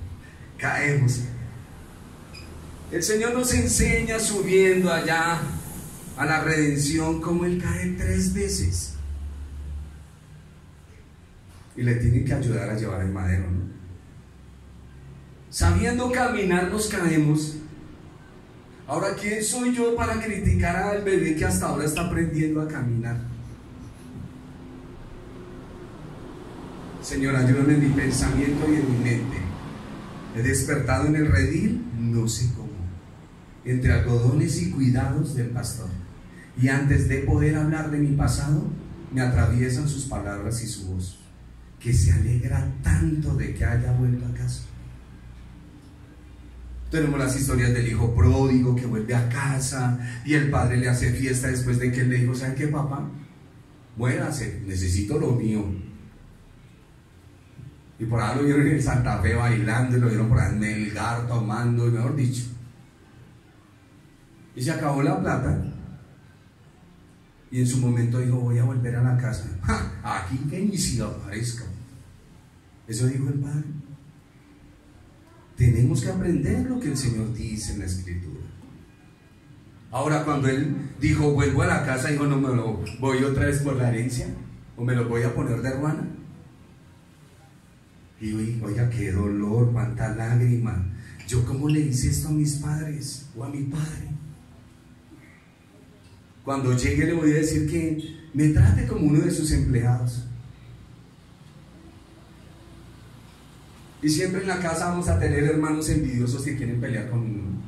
Caemos. El Señor nos enseña subiendo allá a la redención como Él cae 3 veces y le tienen que ayudar a llevar el madero, ¿no? Sabiendo caminar nos caemos. Ahora, ¿quién soy yo para criticar al bebé que hasta ahora está aprendiendo a caminar? Señor, ayúdame en mi pensamiento y en mi mente. He despertado en el redil, no sé cómo, entre algodones y cuidados del pastor. Y antes de poder hablar de mi pasado, me atraviesan sus palabras y su voz, que se alegra tanto de que haya vuelto a casa. Tenemos las historias del hijo pródigo que vuelve a casa y el padre le hace fiesta después de que él le dijo: ¿sabe qué, papá? Muérase, necesito lo mío. Y por ahí lo vieron en Santa Fe bailando, y lo vieron por ahí en Melgar tomando, y mejor dicho. Y se acabó la plata. Y en su momento dijo: voy a volver a la casa. ¡Ja! Aquí que ni si aparezca. Eso dijo el padre. Tenemos que aprender lo que el Señor dice en la Escritura. Ahora, cuando él dijo: vuelvo a la casa, dijo: no me lo voy otra vez por la herencia, o me lo voy a poner de hermana. Y oiga, qué dolor, cuánta lágrima. Yo, ¿cómo le hice esto a mis padres o a mi padre? Cuando llegue le voy a decir que me trate como uno de sus empleados. Y siempre en la casa vamos a tener hermanos envidiosos que quieren pelear con uno.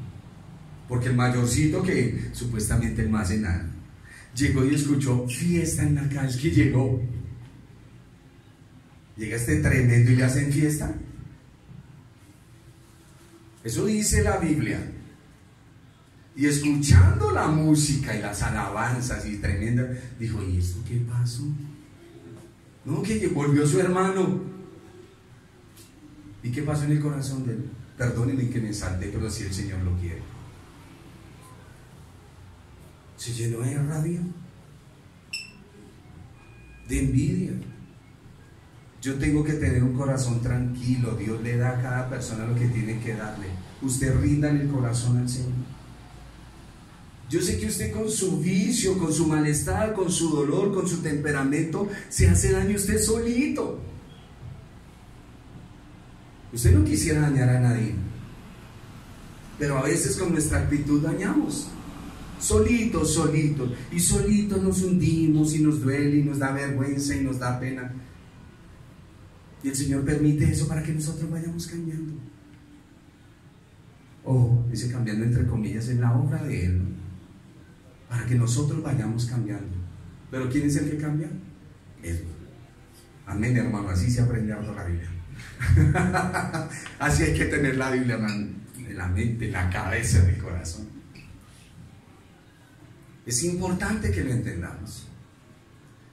Porque el mayorcito, que supuestamente el más enano, llegó y escuchó fiesta en la calle. Es que llegó. Llega este tremendo y le hacen fiesta. Eso dice la Biblia. Y escuchando la música y las alabanzas y tremenda, dijo: ¿y esto qué pasó? No, que volvió su hermano. ¿Y qué pasó en el corazón de él? Perdónenme que me salte, pero si el Señor lo quiere. Se llenó de rabia, de envidia. Yo tengo que tener un corazón tranquilo. Dios le da a cada persona lo que tiene que darle. Usted rinda en el corazón al Señor. Yo sé que usted con su vicio, con su malestar, con su dolor, con su temperamento, se hace daño usted solito. Usted no quisiera dañar a nadie, pero a veces con nuestra actitud dañamos. Solitos, solitos. Y solitos nos hundimos y nos duele y nos da vergüenza y nos da pena. Y el Señor permite eso para que nosotros vayamos cambiando. Dice cambiando entre comillas, en la obra de Él, ¿no? Para que nosotros vayamos cambiando. ¿Pero quién es el que cambia? Él. Amén, hermano. Así se aprende harto la Biblia. Así hay que tener la Biblia en la mente, en la cabeza, en el corazón. Es importante que lo entendamos.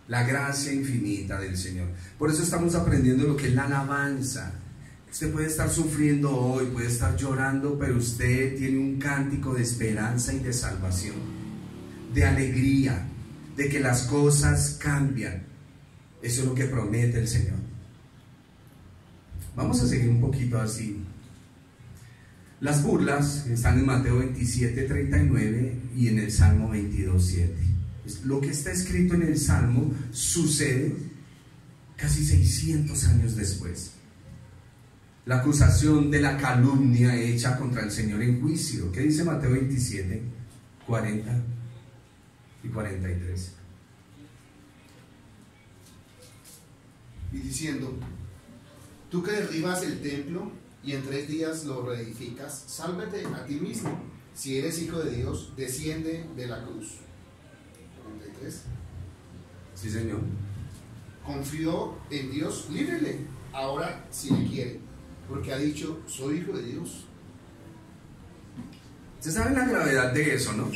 La gracia infinita del Señor. Por eso estamos aprendiendo lo que es la alabanza. Usted puede estar sufriendo hoy, puede estar llorando, pero usted tiene un cántico de esperanza y de salvación, de alegría, de que las cosas cambian. Eso es lo que promete el Señor. Vamos a seguir un poquito así. Las burlas están en Mateo 27:39 y en el Salmo 22:7. Lo que está escrito en el Salmo sucede casi 600 años después. La acusación de la calumnia hecha contra el Señor en juicio. ¿Qué dice Mateo 27:40 y 43? Y diciendo: tú que derribas el templo y en 3 días lo reedificas, sálvate a ti mismo. Si eres hijo de Dios, desciende de la cruz. 43. Sí, Señor. Confió en Dios, líbrele ahora si le quiere, porque ha dicho: soy hijo de Dios. ¿Se sabe la gravedad de eso, no?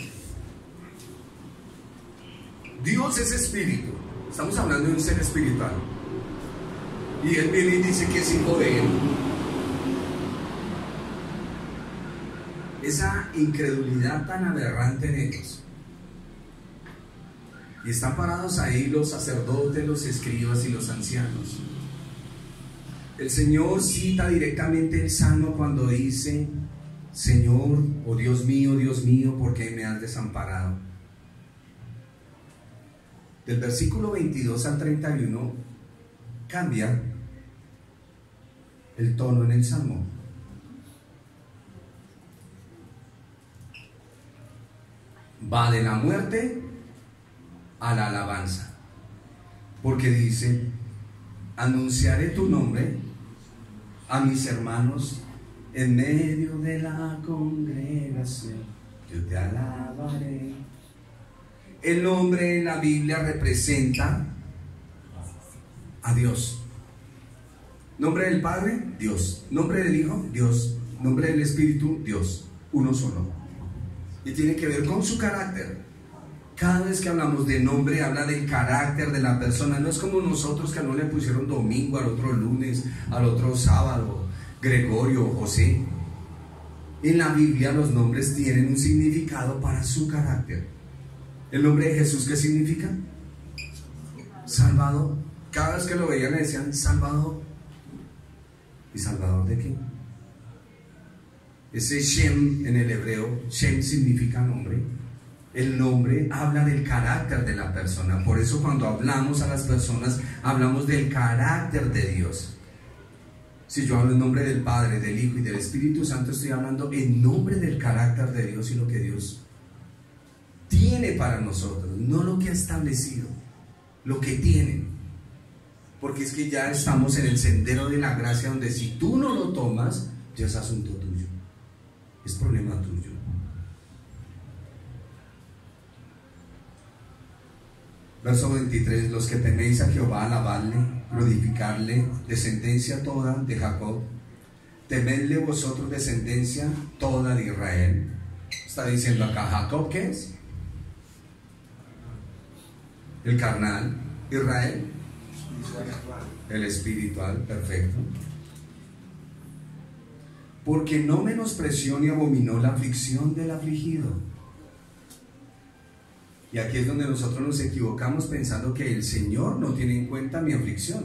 Dios es espíritu. Estamos hablando de un ser espiritual. Y Él viene y dice que es hijo de Él. Esa incredulidad tan aberrante en ellos. Y están parados ahí los sacerdotes, los escribas y los ancianos. El Señor cita directamente el Salmo cuando dice: Señor, oh Dios mío, ¿por qué me has desamparado? Del versículo 22 al 31 cambia el tono en el Salmo. Va de la muerte a la alabanza, porque dice: anunciaré tu nombre a mis hermanos en medio de la congregación, yo te alabaré. El nombre en la Biblia representa a Dios. Nombre del Padre, Dios. Nombre del Hijo, Dios. Nombre del Espíritu, Dios. Uno solo. Y tiene que ver con su carácter. Cada vez que hablamos de nombre, habla del carácter de la persona. No es como nosotros, que no le pusieron domingo, al otro lunes, al otro sábado, Gregorio, José. En la Biblia los nombres tienen un significado para su carácter. ¿El nombre de Jesús qué significa? Salvador. Cada vez que lo veían le decían Salvador. ¿Y Salvador de qué? Ese Shem en el hebreo, Shem significa nombre. El nombre habla del carácter de la persona. Por eso cuando hablamos a las personas, hablamos del carácter de Dios. Si yo hablo en nombre del Padre, del Hijo y del Espíritu Santo, estoy hablando en nombre del carácter de Dios y lo que Dios tiene para nosotros, no lo que ha establecido, lo que tiene. Porque es que ya estamos en el sendero de la gracia, donde si tú no lo tomas, ya es asunto tuyo, es problema tuyo. Verso 23: los que teméis a Jehová, alabadle, glorificarle, descendencia toda de Jacob, temedle vosotros, descendencia toda de Israel. Está diciendo acá, Jacob, ¿qué es? El carnal. Israel, el espiritual, perfecto. Porque no menospreció ni abominó la aflicción del afligido. Y aquí es donde nosotros nos equivocamos, pensando que el Señor no tiene en cuenta mi aflicción.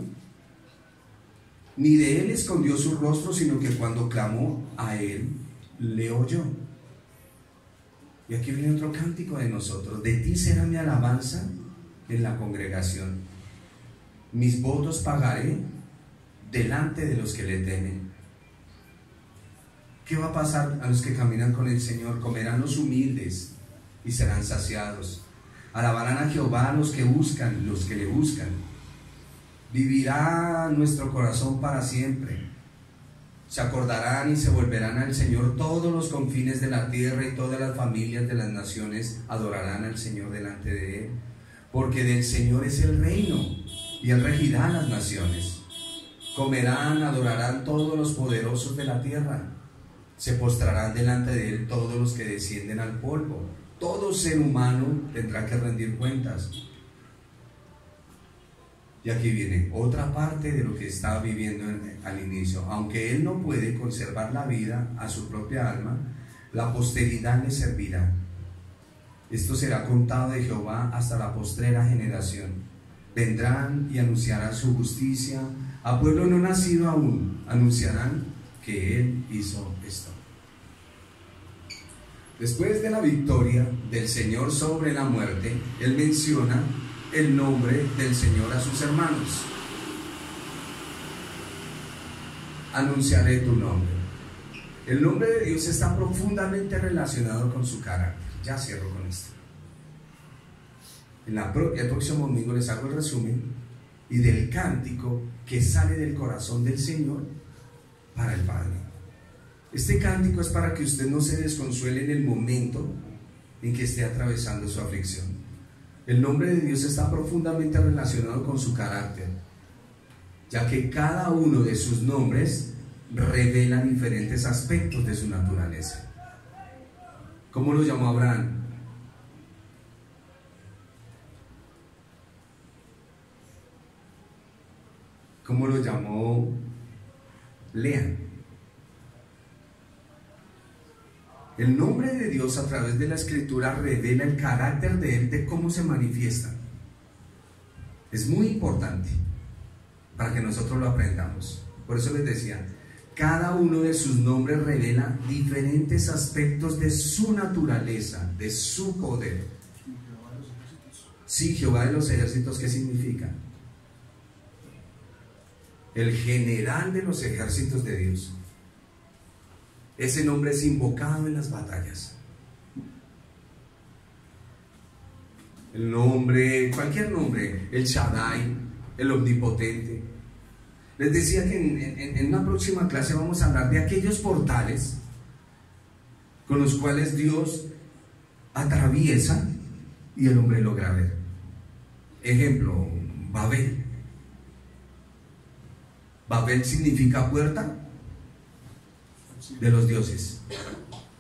Ni de él escondió su rostro, sino que cuando clamó a él, le oyó. Y aquí viene otro cántico de nosotros: de ti será mi alabanza en la congregación. Mis votos pagaré delante de los que le temen. ¿Qué va a pasar a los que caminan con el Señor? Comerán los humildes y serán saciados. Alabarán a Jehová los que buscan, los que le buscan. Vivirá nuestro corazón para siempre. Se acordarán y se volverán al Señor todos los confines de la tierra, y todas las familias de las naciones adorarán al Señor delante de él. Porque del Señor es el reino, y él regirá las naciones. Comerán, adorarán todos los poderosos de la tierra. Se postrarán delante de él todos los que descienden al polvo. Todo ser humano tendrá que rendir cuentas. Y aquí viene otra parte de lo que estaba viviendo al inicio. Aunque él no puede conservar la vida a su propia alma, la posteridad le servirá. Esto será contado de Jehová hasta la postrera generación. Vendrán y anunciarán su justicia. A pueblo no nacido aún anunciarán que él hizo esto. Después de la victoria del Señor sobre la muerte, él menciona el nombre del Señor a sus hermanos. Anunciaré tu nombre. El nombre de Dios está profundamente relacionado con su carácter. Ya cierro con esto. El próximo domingo les hago el resumen y del cántico que sale del corazón del Señor para el Padre. Este cántico es para que usted no se desconsuele en el momento en que esté atravesando su aflicción. El nombre de Dios está profundamente relacionado con su carácter, ya que cada uno de sus nombres revela diferentes aspectos de su naturaleza. ¿Cómo lo llamó Abraham? ¿Cómo lo llamó Lea? El nombre de Dios a través de la Escritura revela el carácter de él, de cómo se manifiesta. Es muy importante para que nosotros lo aprendamos. Por eso les decía, cada uno de sus nombres revela diferentes aspectos de su naturaleza, de su poder. Sí, Jehová de los ejércitos, ¿qué significa? El general de los ejércitos de Dios. Ese nombre es invocado en las batallas. El nombre, cualquier nombre, el Shaddai, el omnipotente. Les decía que en una próxima clase vamos a hablar de aquellos portales con los cuales Dios atraviesa y el hombre logra ver. Ejemplo, Babel. Babel significa puerta de los dioses.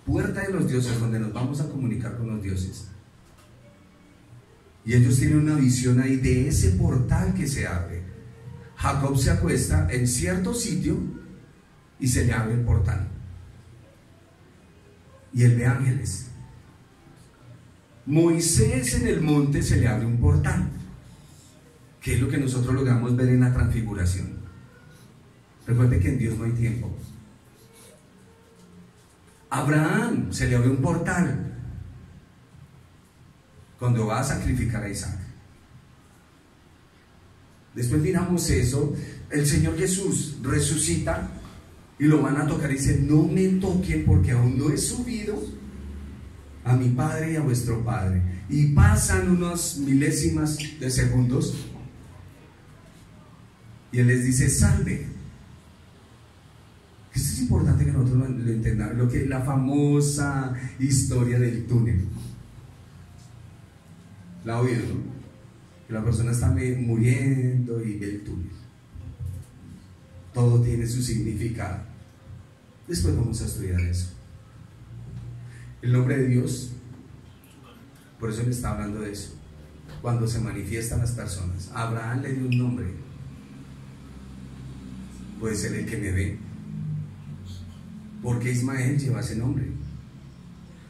Puerta de los dioses, donde nos vamos a comunicar con los dioses. Y ellos tienen una visión ahí de ese portal que se abre. Jacob se acuesta en cierto sitio y se le abre el portal. Y él ve ángeles. Moisés en el monte se le abre un portal, que es lo que nosotros logramos ver en la transfiguración. Recuerde que en Dios no hay tiempo. Abraham se le abre un portal cuando va a sacrificar a Isaac. Después miramos eso, el Señor Jesús resucita y lo van a tocar y dice: no me toquen porque aún no he subido a mi padre y a vuestro padre. Y pasan unos milésimas de segundos y él les dice: salve. Esto es importante que nosotros lo entendamos, la famosa historia del túnel. ¿La ha oído, no? Que la persona está muriendo y ve el túnel. Todo tiene su significado. Después vamos a estudiar eso. El nombre de Dios, por eso le está hablando de eso. Cuando se manifiestan las personas, Abraham le dio un nombre. Puede ser el que me ve. Porque Ismael lleva ese nombre.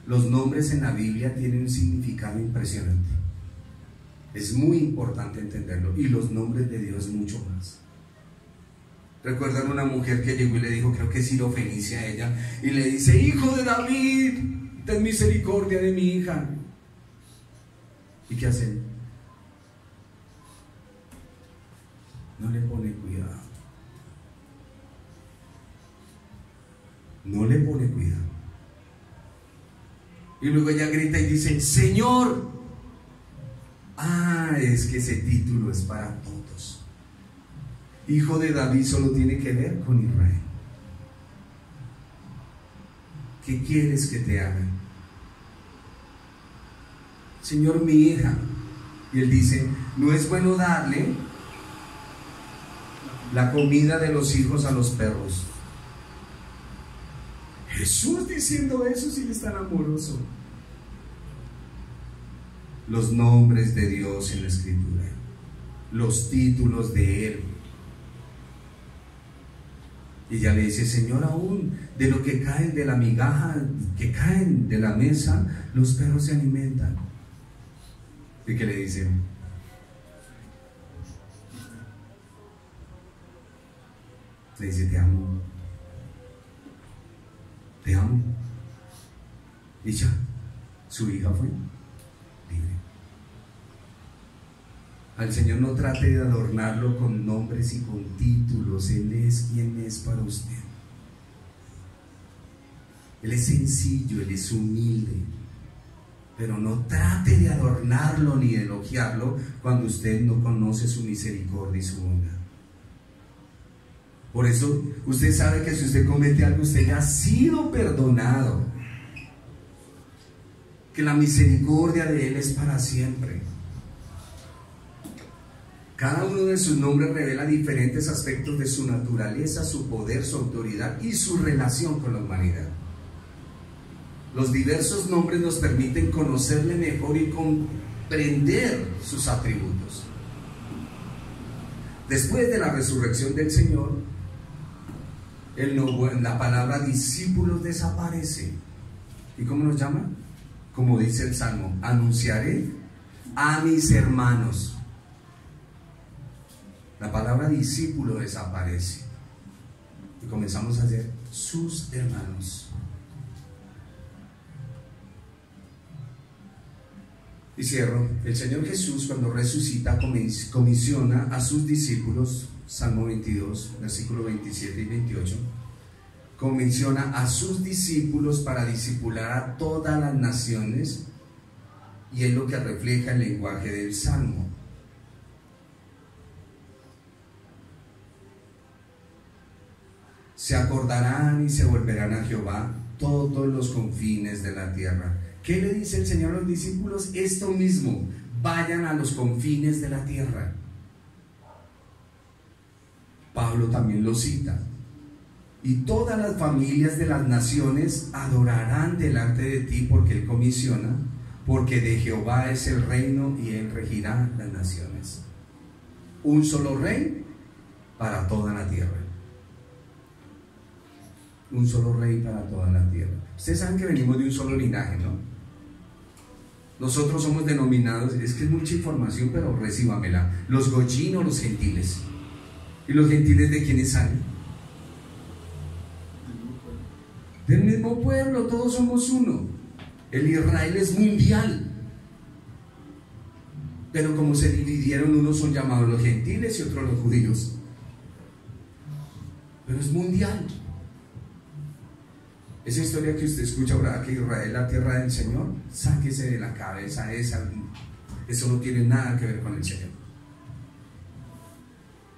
Los nombres en la Biblia tienen un significado impresionante. Es muy importante entenderlo. Y los nombres de Dios mucho más. ¿Recuerdan una mujer que llegó y le dijo, creo que Ciro Fenicia a ella, y le dice: hijo de David, ten misericordia de mi hija? ¿Y qué hace? No le pone cuidado. No le pone cuidado. Y luego ella grita y dice: Señor. Es que ese título es para todos. Hijo de David solo tiene que ver con Israel. ¿Qué quieres que te hagan? Señor, mi hija. Y él dice: no es bueno darle la comida de los hijos a los perros. Jesús diciendo eso, si es tan amoroso. Los nombres de Dios en la Escritura, los títulos de Él. Y ella le dice: Señor, aún de lo que caen de la migaja, que caen de la mesa, los perros se alimentan. ¿Y qué le dice? Le dice: te amo. Te amo. Y ya, su hija fue libre. Al Señor no trate de adornarlo con nombres y con títulos. Él es quien es para usted. Él es sencillo, Él es humilde. Pero no trate de adornarlo ni de elogiarlo cuando usted no conoce su misericordia y su bondad. Por eso usted sabe que si usted comete algo, usted ya ha sido perdonado. Que la misericordia de Él es para siempre. Cada uno de sus nombres revela diferentes aspectos de su naturaleza, su poder, su autoridad y su relación con la humanidad. Los diversos nombres nos permiten conocerle mejor y comprender sus atributos. Después de la resurrección del Señor, la palabra discípulos desaparece. ¿Y cómo nos llama? Como dice el Salmo: anunciaré a mis hermanos. La palabra discípulo desaparece y comenzamos a ser sus hermanos. Y cierro. El Señor Jesús, cuando resucita, comisiona a sus discípulos. Salmo 22, versículo 27 y 28. Comisiona a sus discípulos para discipular a todas las naciones, y es lo que refleja el lenguaje del Salmo. Se acordarán y se volverán a Jehová todos los confines de la tierra. ¿Qué le dice el Señor a los discípulos? Esto mismo: vayan a los confines de la tierra. Pablo también lo cita. Y todas las familias de las naciones adorarán delante de ti, porque Él comisiona, porque de Jehová es el reino y Él regirá las naciones. Un solo rey para toda la tierra. Un solo rey para toda la tierra. Ustedes saben que venimos de un solo linaje, ¿no? Nosotros somos denominados, es que es mucha información, pero recíbamela, los goyinos, los gentiles. ¿Y los gentiles de quiénes salen? Del mismo pueblo, todos somos uno. El Israel es mundial. Pero como se dividieron, unos son llamados los gentiles y otros los judíos. Pero es mundial. Esa historia que usted escucha ahora, que Israel es la tierra del Señor, sáquese de la cabeza esa. Eso no tiene nada que ver con el Señor.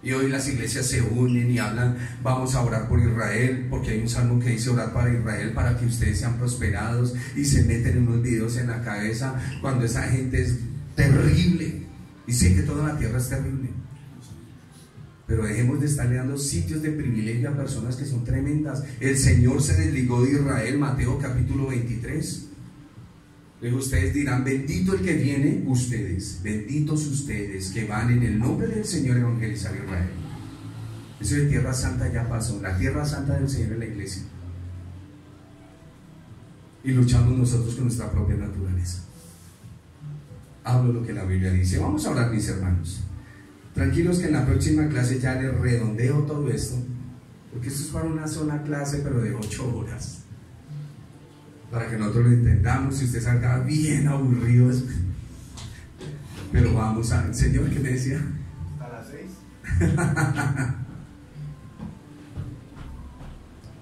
Y hoy las iglesias se unen y hablan, vamos a orar por Israel, porque hay un salmo que dice orar para Israel, para que ustedes sean prosperados, y se meten unos videos en la cabeza cuando esa gente es terrible. Y sé que toda la tierra es terrible, pero dejemos de estarle dando sitios de privilegio a personas que son tremendas. El Señor se desligó de Israel, Mateo capítulo 23. Luego ustedes dirán, bendito el que viene, ustedes, benditos ustedes que van en el nombre del Señor a evangelizar a Israel. Eso de tierra santa ya pasó. La tierra santa del Señor es la iglesia. Y luchamos nosotros con nuestra propia naturaleza. Hablo lo que la Biblia dice. Vamos a hablar, mis hermanos. Tranquilos que en la próxima clase ya les redondeo todo esto, porque esto es para una sola clase, pero de 8 horas. Para que nosotros lo entendamos, y usted salga bien aburrido. Pero vamos a... Señor, ¿qué me decía? A las 6.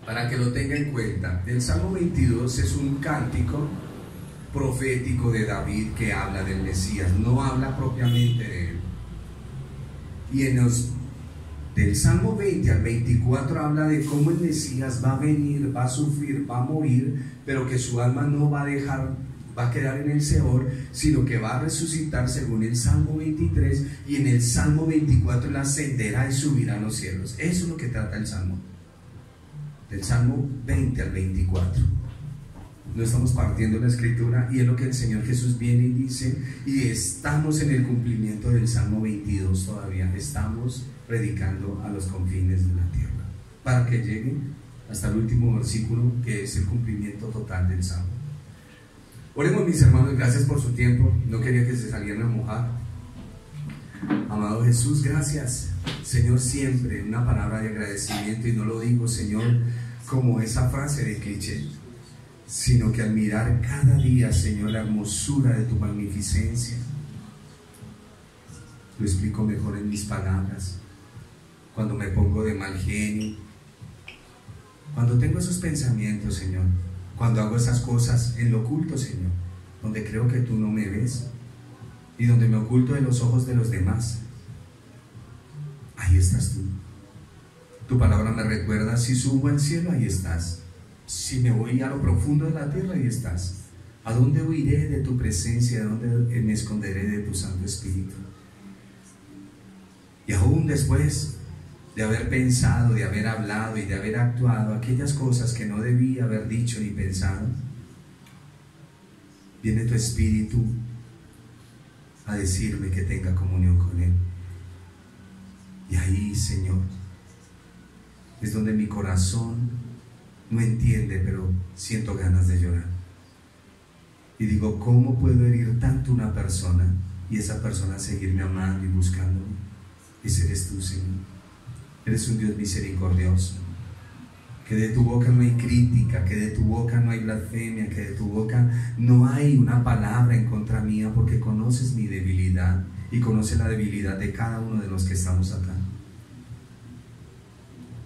Para que lo tenga en cuenta, el Salmo 22 es un cántico profético de David que habla del Mesías, no habla propiamente de él. Y del Salmo 20 al 24 habla de cómo el Mesías va a venir, va a sufrir, va a morir, pero que su alma no va a dejar, va a quedar en el Seol, sino que va a resucitar según el Salmo 23, y en el Salmo 24 él ascenderá y subirá a los cielos. Eso es lo que trata el Salmo, del Salmo 20 al 24. No estamos partiendo la escritura, y es lo que el Señor Jesús viene y dice, y estamos en el cumplimiento del Salmo 22 todavía. Estamos predicando a los confines de la tierra, para que llegue hasta el último versículo, que es el cumplimiento total del Salmo. Oremos, mis hermanos, gracias por su tiempo. No quería que se salieran a mojar. Amado Jesús, gracias, Señor, siempre una palabra de agradecimiento, y no lo digo, Señor, como esa frase de cliché, sino que al mirar cada día, Señor, la hermosura de tu magnificencia, lo explico mejor en mis palabras. Cuando me pongo de mal genio, cuando tengo esos pensamientos, Señor, cuando hago esas cosas en lo oculto, Señor, donde creo que tú no me ves y donde me oculto de los ojos de los demás, ahí estás tú. Tu palabra me recuerda, si subo al cielo, ahí estás. Si me voy a lo profundo de la tierra, ahí estás. ¿A dónde huiré de tu presencia? ¿A dónde me esconderé de tu Santo Espíritu? Y aún después de haber pensado, de haber hablado y de haber actuado aquellas cosas que no debía haber dicho ni pensado, viene tu Espíritu a decirme que tenga comunión con Él. Y ahí, Señor, es donde mi corazón no entiende, pero siento ganas de llorar. Y digo, ¿cómo puedo herir tanto a una persona y esa persona seguirme amando y buscándome? Ese eres tú, Señor. Eres un Dios misericordioso, que de tu boca no hay crítica, que de tu boca no hay blasfemia, que de tu boca no hay una palabra en contra mía, porque conoces mi debilidad y conoces la debilidad de cada uno de los que estamos acá.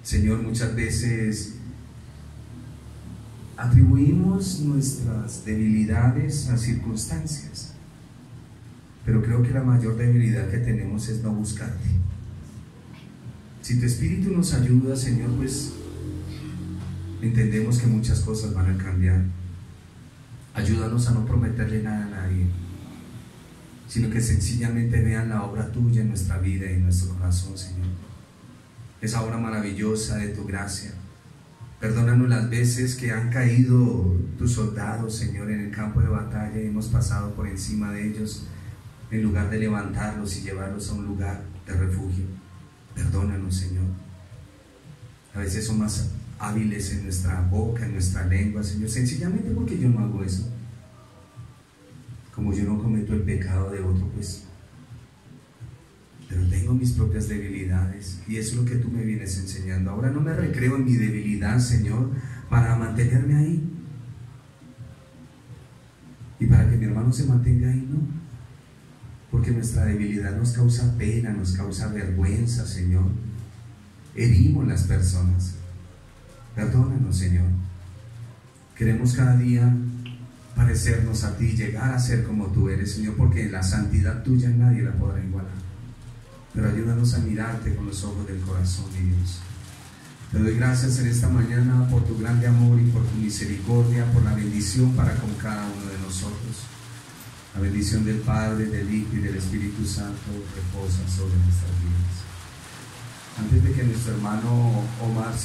Señor, muchas veces atribuimos nuestras debilidades a circunstancias, pero creo que la mayor debilidad que tenemos es no buscarte. Si tu Espíritu nos ayuda, Señor, pues entendemos que muchas cosas van a cambiar. Ayúdanos a no prometerle nada a nadie, sino que sencillamente vean la obra tuya en nuestra vida y en nuestro corazón, Señor. Esa obra maravillosa de tu gracia. Perdónanos las veces que han caído tus soldados, Señor, en el campo de batalla, y hemos pasado por encima de ellos en lugar de levantarlos y llevarlos a un lugar de refugio. Perdónanos, Señor. A veces son más hábiles en nuestra boca, en nuestra lengua, Señor, sencillamente porque yo no hago eso. Como yo no cometo el pecado de otro, pues, pero tengo mis propias debilidades, y eso es lo que tú me vienes enseñando. Ahora no me recreo en mi debilidad, Señor, para mantenerme ahí y para que mi hermano se mantenga ahí, no, porque nuestra debilidad nos causa pena, nos causa vergüenza, Señor. Herimos las personas. Perdónanos, Señor. Queremos cada día parecernos a ti, llegar a ser como tú eres, Señor, porque la santidad tuya nadie la podrá igualar. Pero ayúdanos a mirarte con los ojos del corazón, mi Dios. Te doy gracias en esta mañana por tu grande amor y por tu misericordia, por la bendición para con cada uno de nosotros. La bendición del Padre, del Hijo y del Espíritu Santo reposa sobre nuestras vidas. Antes de que nuestro hermano Omar